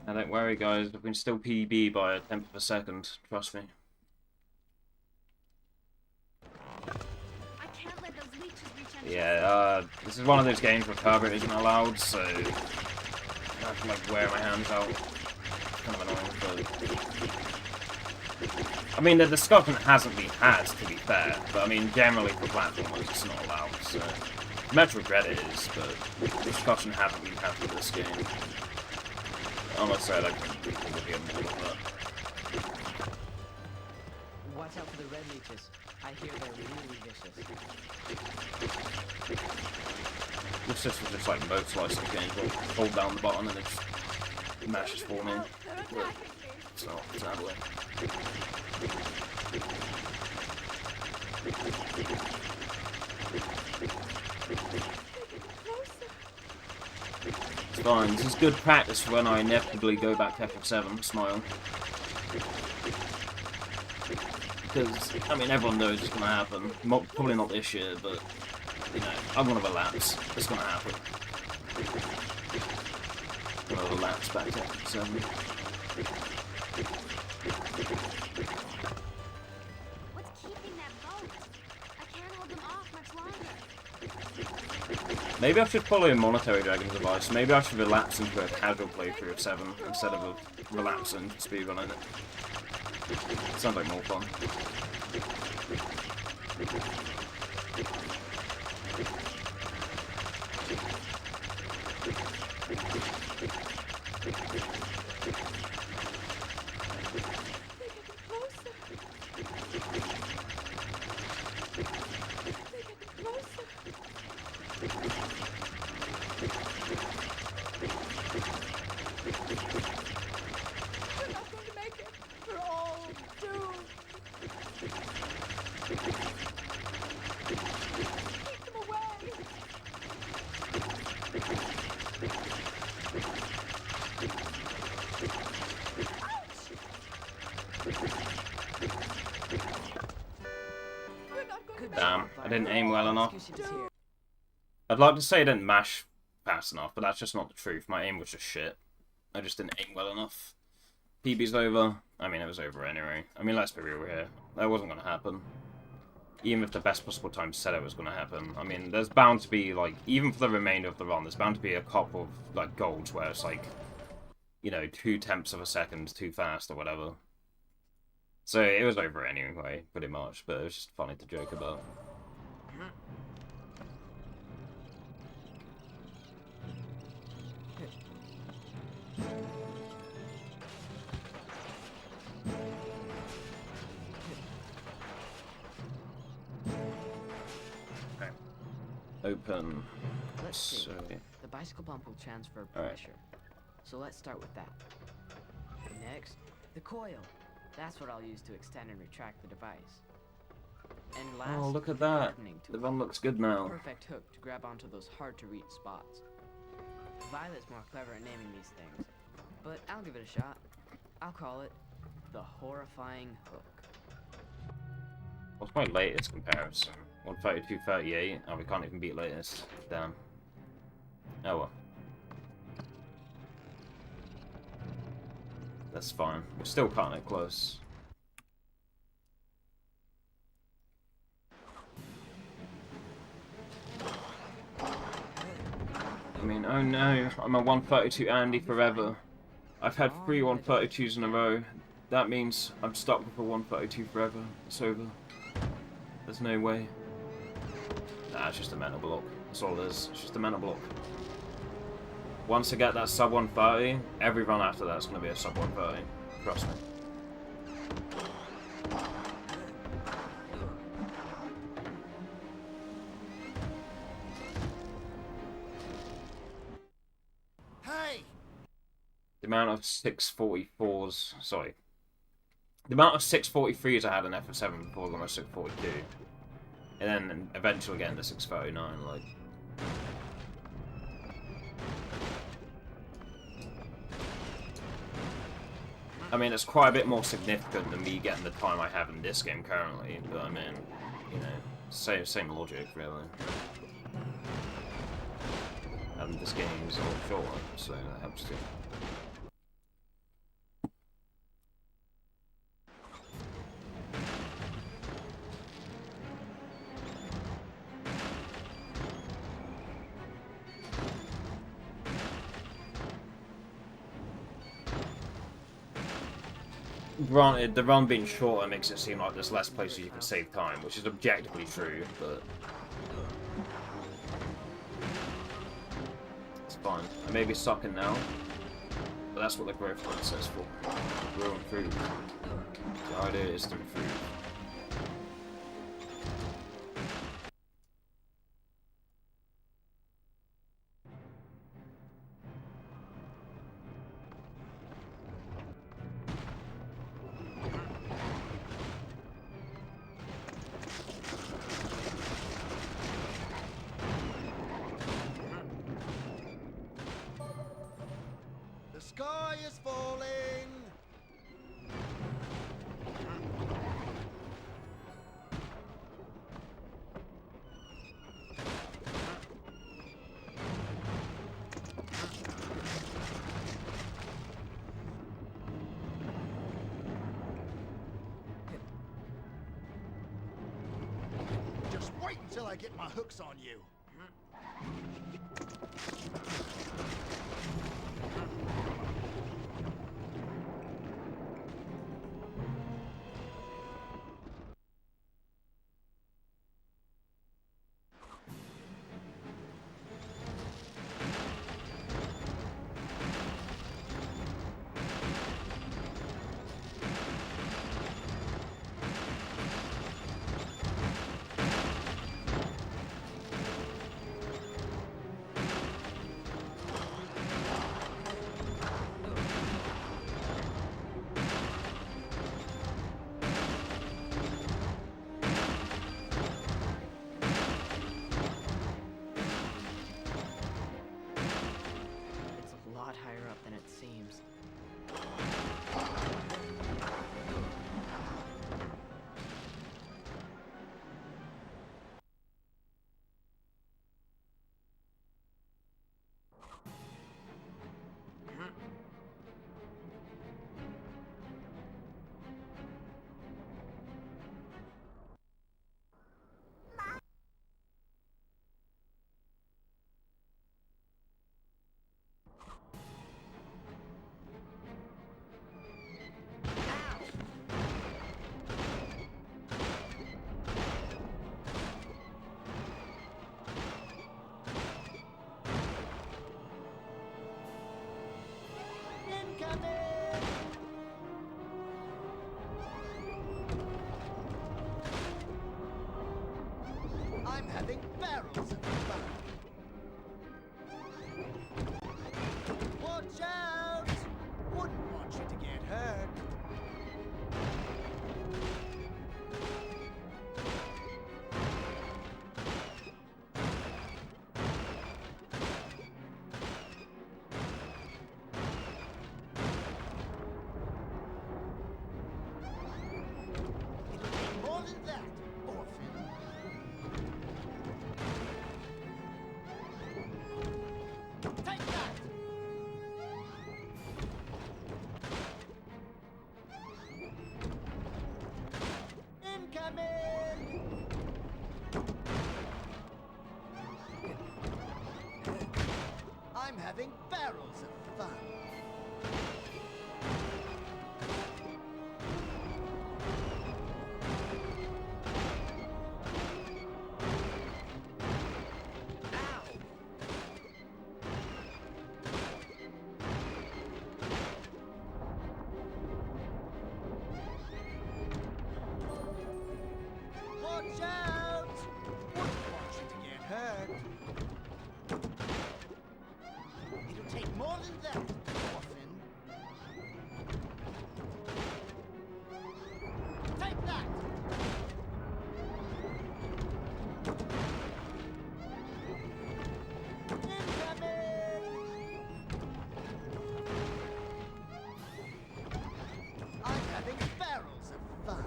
Now don't worry guys, we can still PB by a tenth of a second, trust me. I can't let those leeches reach under Yeah, this is one of those games where Turbot isn't allowed, so I have to like wear my hands out. It's kind of annoying, but I mean the discussion hasn't been had, to be fair, but I mean generally for platformers it's not allowed, so Metro Dread it is, but the discussion hasn't been had for this game. Honestly, I don't think people will hear more of that. Watch out for the red leeches. I hear they're really vicious. This system's just like mode slicing games, where you hold down the button and it just mashes for me. But it's not, sadly. It's fine, this is good practice for when I inevitably go back to FF7, smile. Because, I mean, everyone knows it's going to happen. Probably not this year, but, you know, I'm going to relapse. It's going to happen. I'm going to relapse back to FF7. What's keeping that boat? I can't hold them off much longer. Maybe I should follow a monetary dragon's advice. Maybe I should relapse into a casual playthrough of 7 instead of a relapsing speedrunning it. Sounds like more fun. didn't aim well enough. Execution is here. I'd like to say I didn't mash fast enough, but that's just not the truth. My aim was just shit. I just didn't aim well enough. PB's over. I mean, it was over anyway. I mean, let's be real here. That wasn't going to happen. Even if the best possible time said it was going to happen. I mean, there's bound to be, like, even for the remainder of the run, there's bound to be a couple of, like, golds where it's, like, you know, 0.2 of a second too fast or whatever. So it was over anyway, pretty much, but it was just funny to joke about. Okay. Open. Let's see. So, The bicycle pump will transfer Alright. pressure. So let's start with that. Next, the coil. That's what I'll use to extend and retract the device. And last, oh, look at the that. hardening The tool. run looks good now. Perfect hook to grab onto those hard-to-reach spots. Violet's more clever at naming these things, but I'll give it a shot. I'll call it the horrifying hook. What's my latest comparison? 132.38? Oh, we can't even beat latest. Damn. Oh well. That's fine. We're still cutting it close. I mean, oh no, I'm a 132 Andy forever. I've had 3 132s in a row. That means I'm stuck with a 132 forever. It's over. There's no way. Nah, it's just a mental block. That's all it is. It's just a mental block. Once I get that sub 130, every run after that's going to be a sub 130. Trust me. Hey! The amount of 644s, sorry. The amount of 643s I had in FF7 before going to 642. And then eventually getting to 639, like. I mean, it's quite a bit more significant than me getting the time I have in this game currently, but I mean, you know, same logic, really. And this game is a lot shorter, so that helps too. Granted, the run being shorter makes it seem like there's less places you can save time, which is objectively true, but it's fine. I may be sucking now, but that's what the growth line says for. Grow and food. The idea is to improve. The sky is falling! Just wait until I get my hooks on you. having barrels of fun. Watch out! Wouldn't want you to get hurt. It'll take more than that, orphan. Take that! Incoming! I'm having barrels of fun.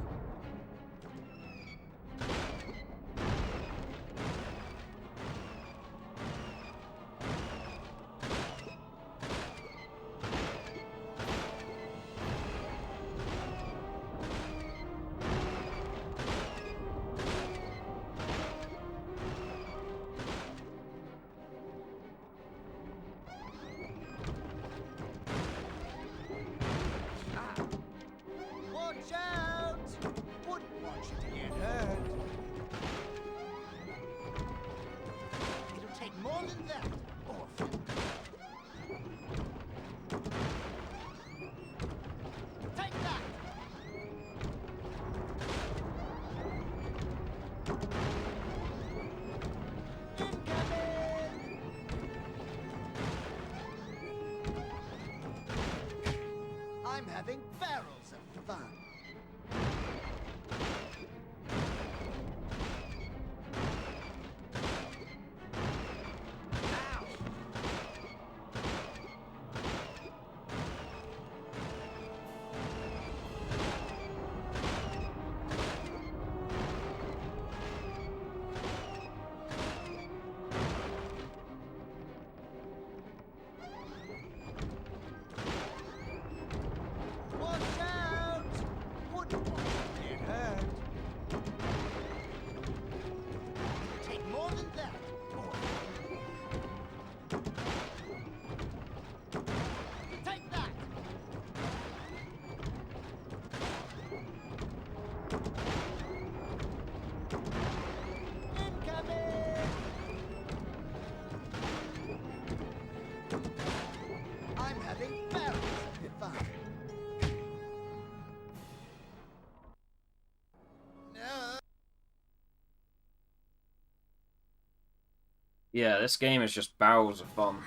Watch out! Wouldn't want you to get hurt. It'll take more than that, orphan. Take that! Incoming! I'm having barrels of fun. Watch out! Wouldn't want you to get hurt. Take more than that, orphan. Take that! Incoming! I'm having barrels of fun. No. Yeah, this game is just barrels of fun.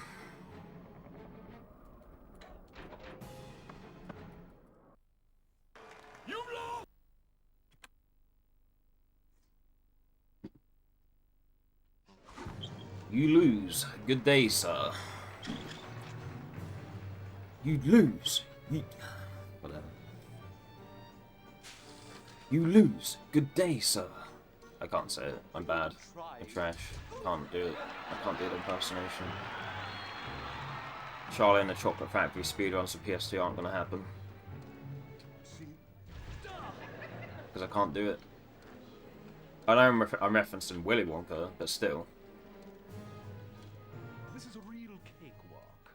You lose. Good day, sir. You lose. Whatever. You lose. Good day, sir. I can't say it. I'm bad. I'm trash. Can't do it. I can't do the impersonation. Charlie and the Chocolate Factory speedruns for PS2 aren't gonna happen. Because I can't do it. I know I'm referencing Willy Wonka, but still. This is a real cakewalk.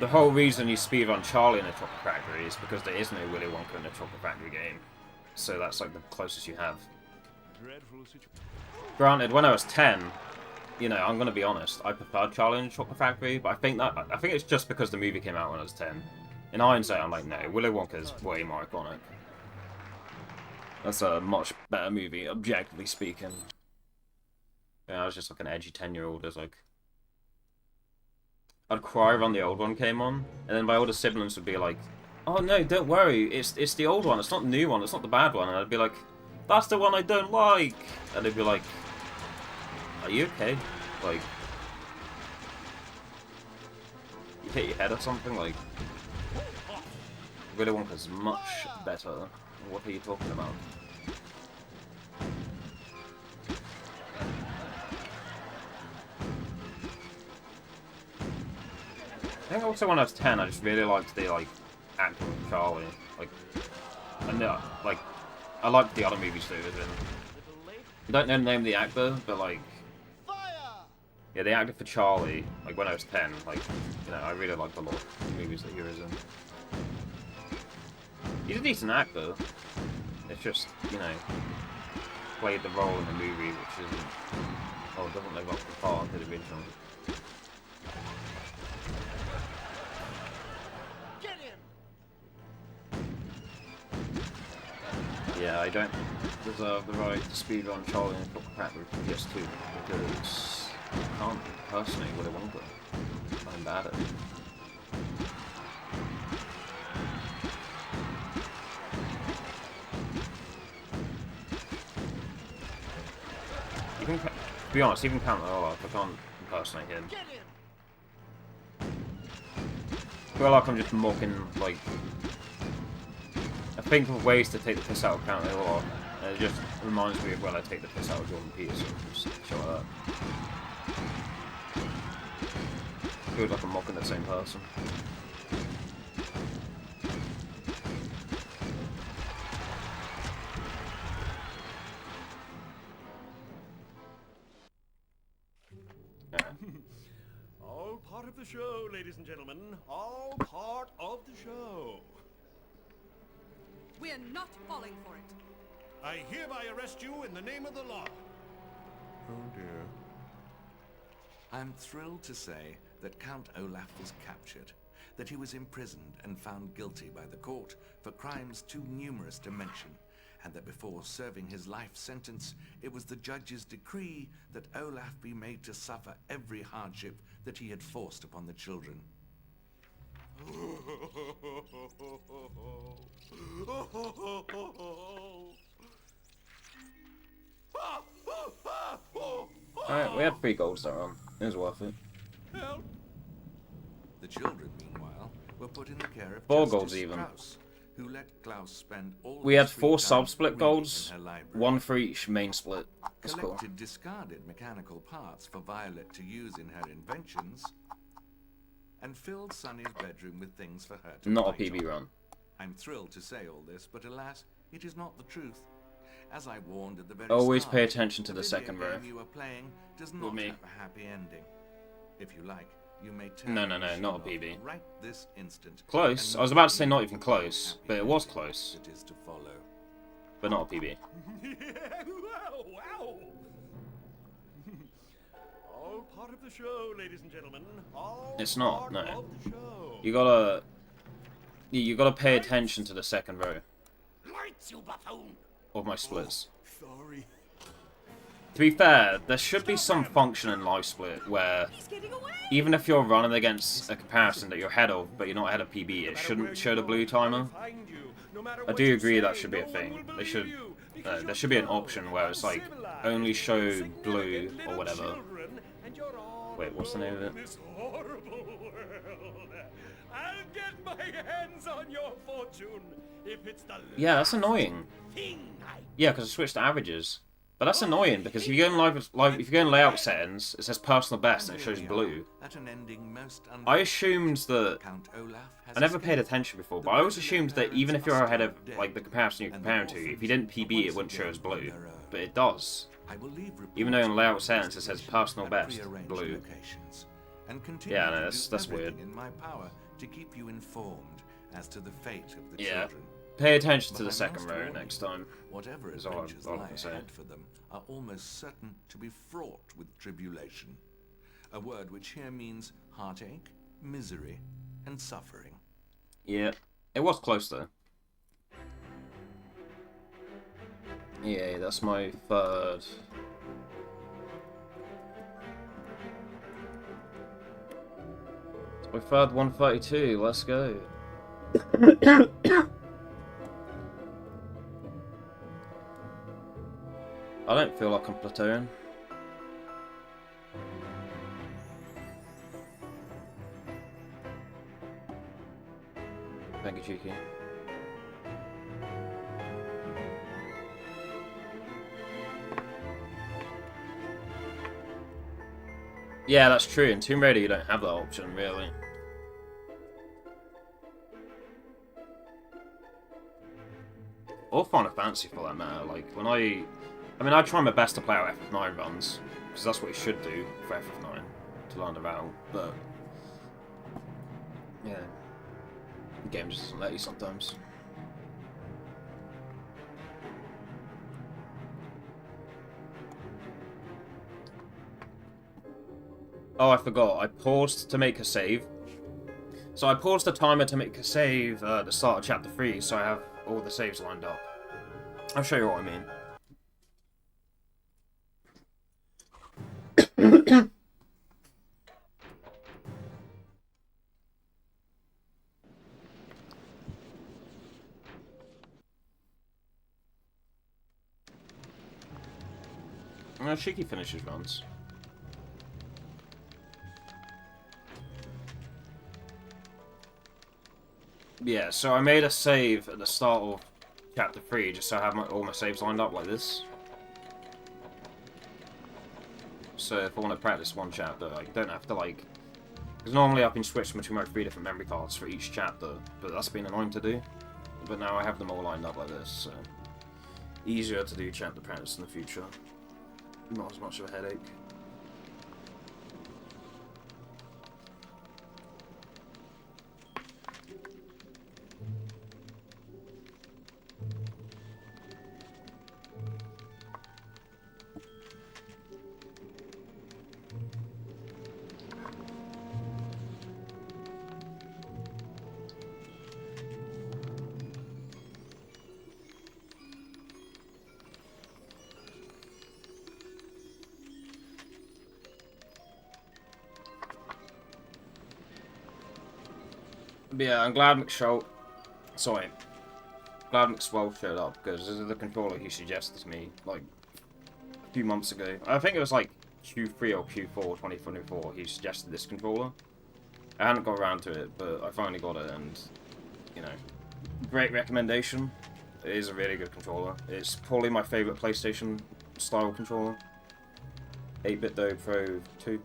The whole reason you speedrun Charlie in the Chocolate Factory is because there is no Willy Wonka in the Chocolate Factory game. So that's like the closest you have. Dreadful situation. Granted, when I was 10, you know, I'm gonna be honest, I preferred Charlie and the Chocolate Factory, but I think it's just because the movie came out when I was 10. In hindsight, I'm like, no, Willy Wonka's way more iconic. That's a much better movie, objectively speaking. Yeah, I was just like an edgy 10-year-old. I was like, I'd cry when the old one came on, and then my older siblings would be like, "Oh no, don't worry, it's the old one. It's not the new one. It's not the bad one." And I'd be like, "That's the one I don't like." And they'd be like, "Are you okay? Like, you hit your head or something? Like, Willy Wonka's much better. What are you talking about?" I think also when I was 10, I just really liked the acting of Charlie. Like, I know, like, I liked the other movies too. As in, I don't know the name of the actor, but like, Yeah, they acted for Charlie, like, when I was 10. Like, you know, I really liked a lot of the movies that he was in. He's a decent actor. It's just, you know, played the role in the movie, which isn't... Oh, doesn't live up to par to the original. Get him! Yeah, I don't deserve the right to speedrun Charlie and Football Crap with PS2 because I can't personally what I want to. I'm bad at it. Even, to be honest, even Count Olaf, I can't impersonate him. Get him! I feel like I'm just mocking, like... I think of ways to take the piss out of Count Olaf, and it just reminds me of when I take the piss out of Jordan Peterson, just shit like that. Feels like I'm mocking the same person. All part of the show, ladies and gentlemen. All part of the show. We're not falling for it. I hereby arrest you in the name of the law. Oh dear. I'm thrilled to say that Count Olaf was captured, that he was imprisoned and found guilty by the court for crimes too numerous to mention, and that before serving his life sentence, it was the judge's decree that Olaf be made to suffer every hardship that he had forced upon the children. Alright, we had 3 golds that run. It was worth it. Help! The children, meanwhile, were put in the care of 4 Justice golds even. Strauss, who let Klaus spend all We his had 4 free time sub-split reading golds, in her library. 1 for each main split. That's cool. Collected discarded mechanical parts for Violet to use in her inventions, and filled Sunny's bedroom with things for her to Not a write PB on. run. I'm thrilled to say all this, but alas, it is not the truth. As I warned at the very Always start, pay attention to the video second row. game you are playing does not me. have a happy ending. If you like, you may turn No, the machine not a off PB. right this instant. Close. and I was about to say not even close, but it was close. That is to follow. But not a PB. Wow, wow! All part of the show, ladies and gentlemen. All It's not, part no. of the show. You gotta pay attention to the second row Lights, you buffoon! of my splits. Sorry. To be fair, there should be some function in live split where He's getting away! even if you're running against a comparison that you're ahead of, but you're not ahead of PB, it shouldn't show the blue timer. I do agree that should be a thing. They should. There should be an option where it's like only show blue or whatever. Wait, what's the name of it? This horrible world. I'll get my hands on your fortune if it's the Yeah, that's annoying. thing I Yeah, because I switched to averages. But that's annoying because if you go in if you go in layout settings, it says personal best and it shows blue. At an ending most I assumed that Count Olaf has I never paid escaped. attention before, but I always assumed that even if you're ahead of like the comparison you're comparing to, if you didn't PB, it wouldn't show as blue. But it does. I will leave Even though in reports layout of settings it says investigation personal at best, prearranged blue. locations, and continue Yeah, no, to that's do weird. everything in my power to keep you informed as to the fate of the Yeah. children. Pay attention But to the I second must row warn next you, time. Whatever is all adventures I lie can say. ahead for them are almost certain to be fraught with tribulation. A word which here means heartache, misery, and suffering. Yeah, it was close though. Yeah, that's my third. It's my third 132. Let's go. I don't feel like I'm platoon. Thank you, Cheeky. Yeah, that's true. In Tomb Raider, you don't have that option, really. Or Final Fantasy, for that matter. Like, when I mean, I try my best to play out FF9 runs, because that's what you should do for FF9. to learn around, but yeah, the game just doesn't let you sometimes. Oh, I forgot. I paused to make a save. So I paused the timer to make a save at the start of Chapter 3, so I have all the saves lined up. I'll show you what I mean. Shiki finishes runs. Yeah, so I made a save at the start of Chapter 3, just so I have all my saves lined up like this. So if I want to practice one chapter, I don't have to, like... Because normally I've been switching between my 3 different memory cards for each chapter, but that's been annoying to do. But now I have them all lined up like this, so... Easier to do chapter practice in the future. Not as much of a headache. But yeah, I'm glad McSwell showed up, because this is the controller he suggested to me, like, a few months ago. I think it was like Q3 or Q4 2024 he suggested this controller. I hadn't got around to it, but I finally got it, and, you know, great recommendation. It is a really good controller. It's probably my favourite PlayStation style controller. 8-bit though, Pro 2.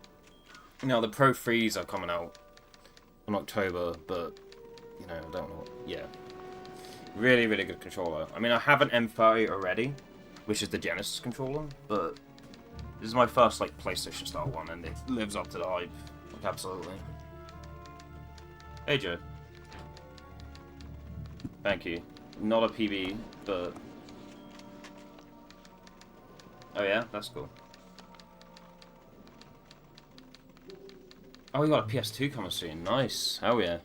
Now, the Pro 3s are coming out in October, but, you know, I don't know. Yeah. Really, really good controller. I mean, I have an M30 already, which is the Genesis controller, but this is my first, like, PlayStation style one, and it lives up to the hype. Like, absolutely. Hey, Joe. Thank you. Not a PB, but... Oh, yeah? That's cool. Oh, we got a PS2 coming soon. Nice. Hell yeah.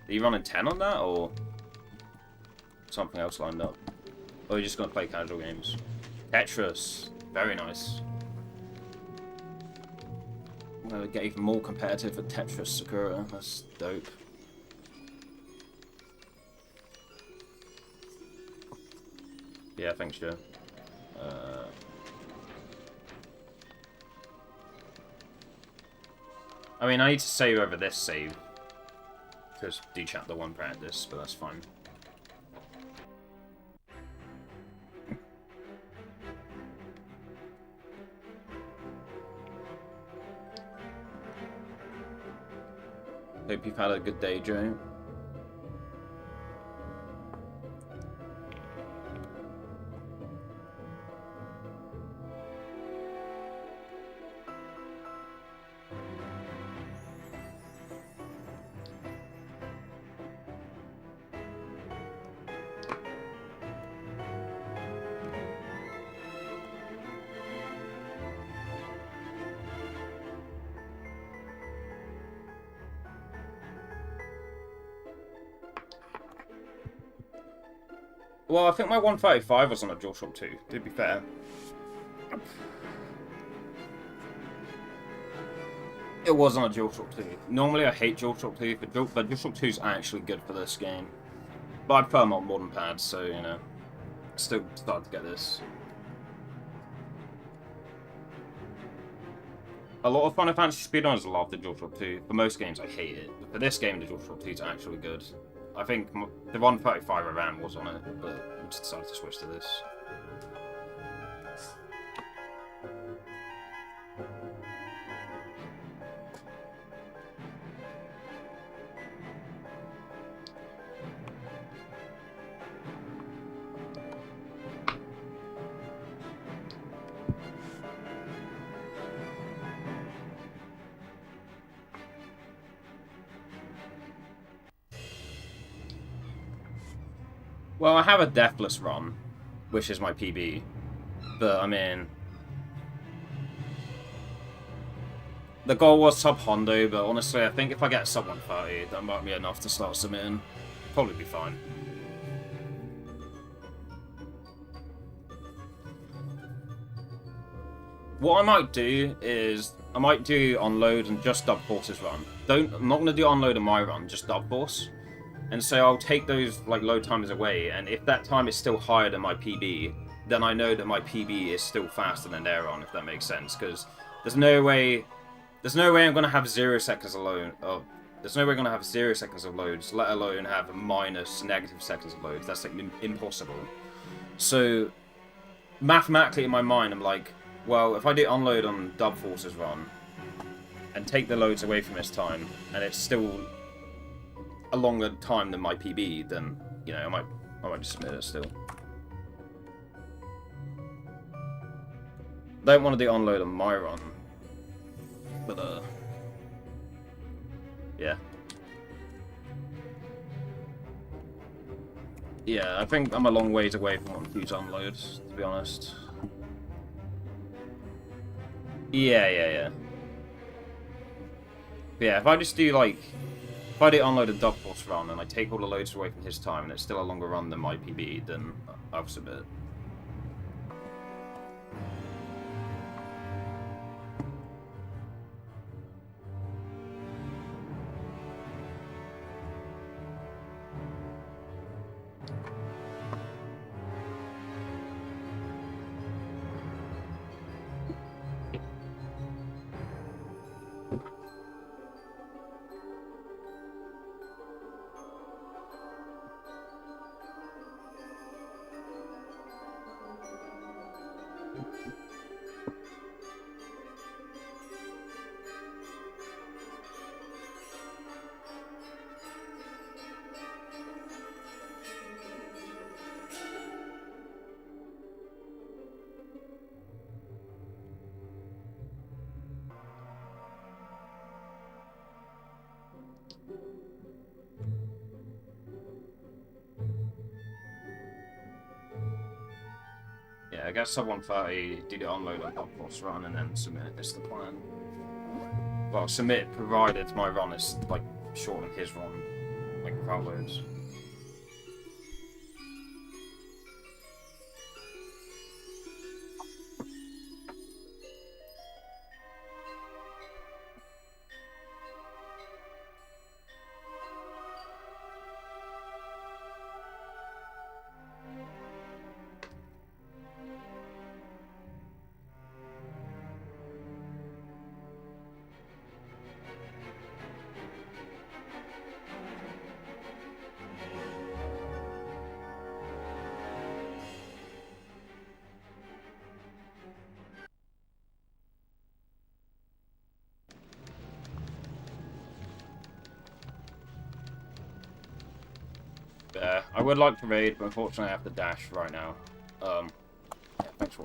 Are you running 10 on that, or something else lined up? Or are you just going to play casual games? Tetris. Very nice. I'm going to get even more competitive at Tetris Sakura. That's dope. Yeah, thanks, Joe. I mean, I need to save over this save. Because do chapter 1 practice, but that's fine. Hope you've had a good day, Joe. Well, I think my 135 was on a DualShock 2, to be fair. It was on a DualShock 2. Normally I hate DualShock 2, but DualShock 2 is actually good for this game. But I prefer them on modern pads, so, you know, still started to get this. A lot of Final Fantasy speedrunners love the DualShock 2. For most games, I hate it. But for this game, the DualShock 2 is actually good. I think the 135 I ran was on it, but I just decided to switch to this. Well, I have a Deathless run, which is my PB. But, I mean... The goal was sub Hondo, but honestly, I think if I get sub 130, that might be enough to start submitting. Probably be fine. What I might do is, I might do Unload and just Dub Force's run. I'm not going to do Unload on my run, just Dub Force. And so I'll take those like load timers away, and if that time is still higher than my PB, then I know that my PB is still faster than their run, if that makes sense. Because there's no way I'm going to have 0 seconds alone. There's no way I'm going to have 0 seconds of loads, let alone have minus negative seconds of loads. That's like impossible. So mathematically in my mind, I'm like, well, if I do Unload on Dub Force's run and take the loads away from his time, and it's still a longer time than my PB, then, you know, I might just submit it still. Don't want to do Unload on my run, but, yeah. Yeah, I think I'm a long ways away from wanting to use Unload, to be honest. Yeah. But yeah, if I just do, like... If I do Unload a Dub Force run and I take all the loads away from his time and it's still a longer run than my PB, then I'll submit. Yeah, I guess sub 130, do the Unload on Dub Force run and then submit is the plan. Well, submit provided my run is, like, shorter than his run, like, without loads. I would like to raid, but unfortunately I have to dash right now.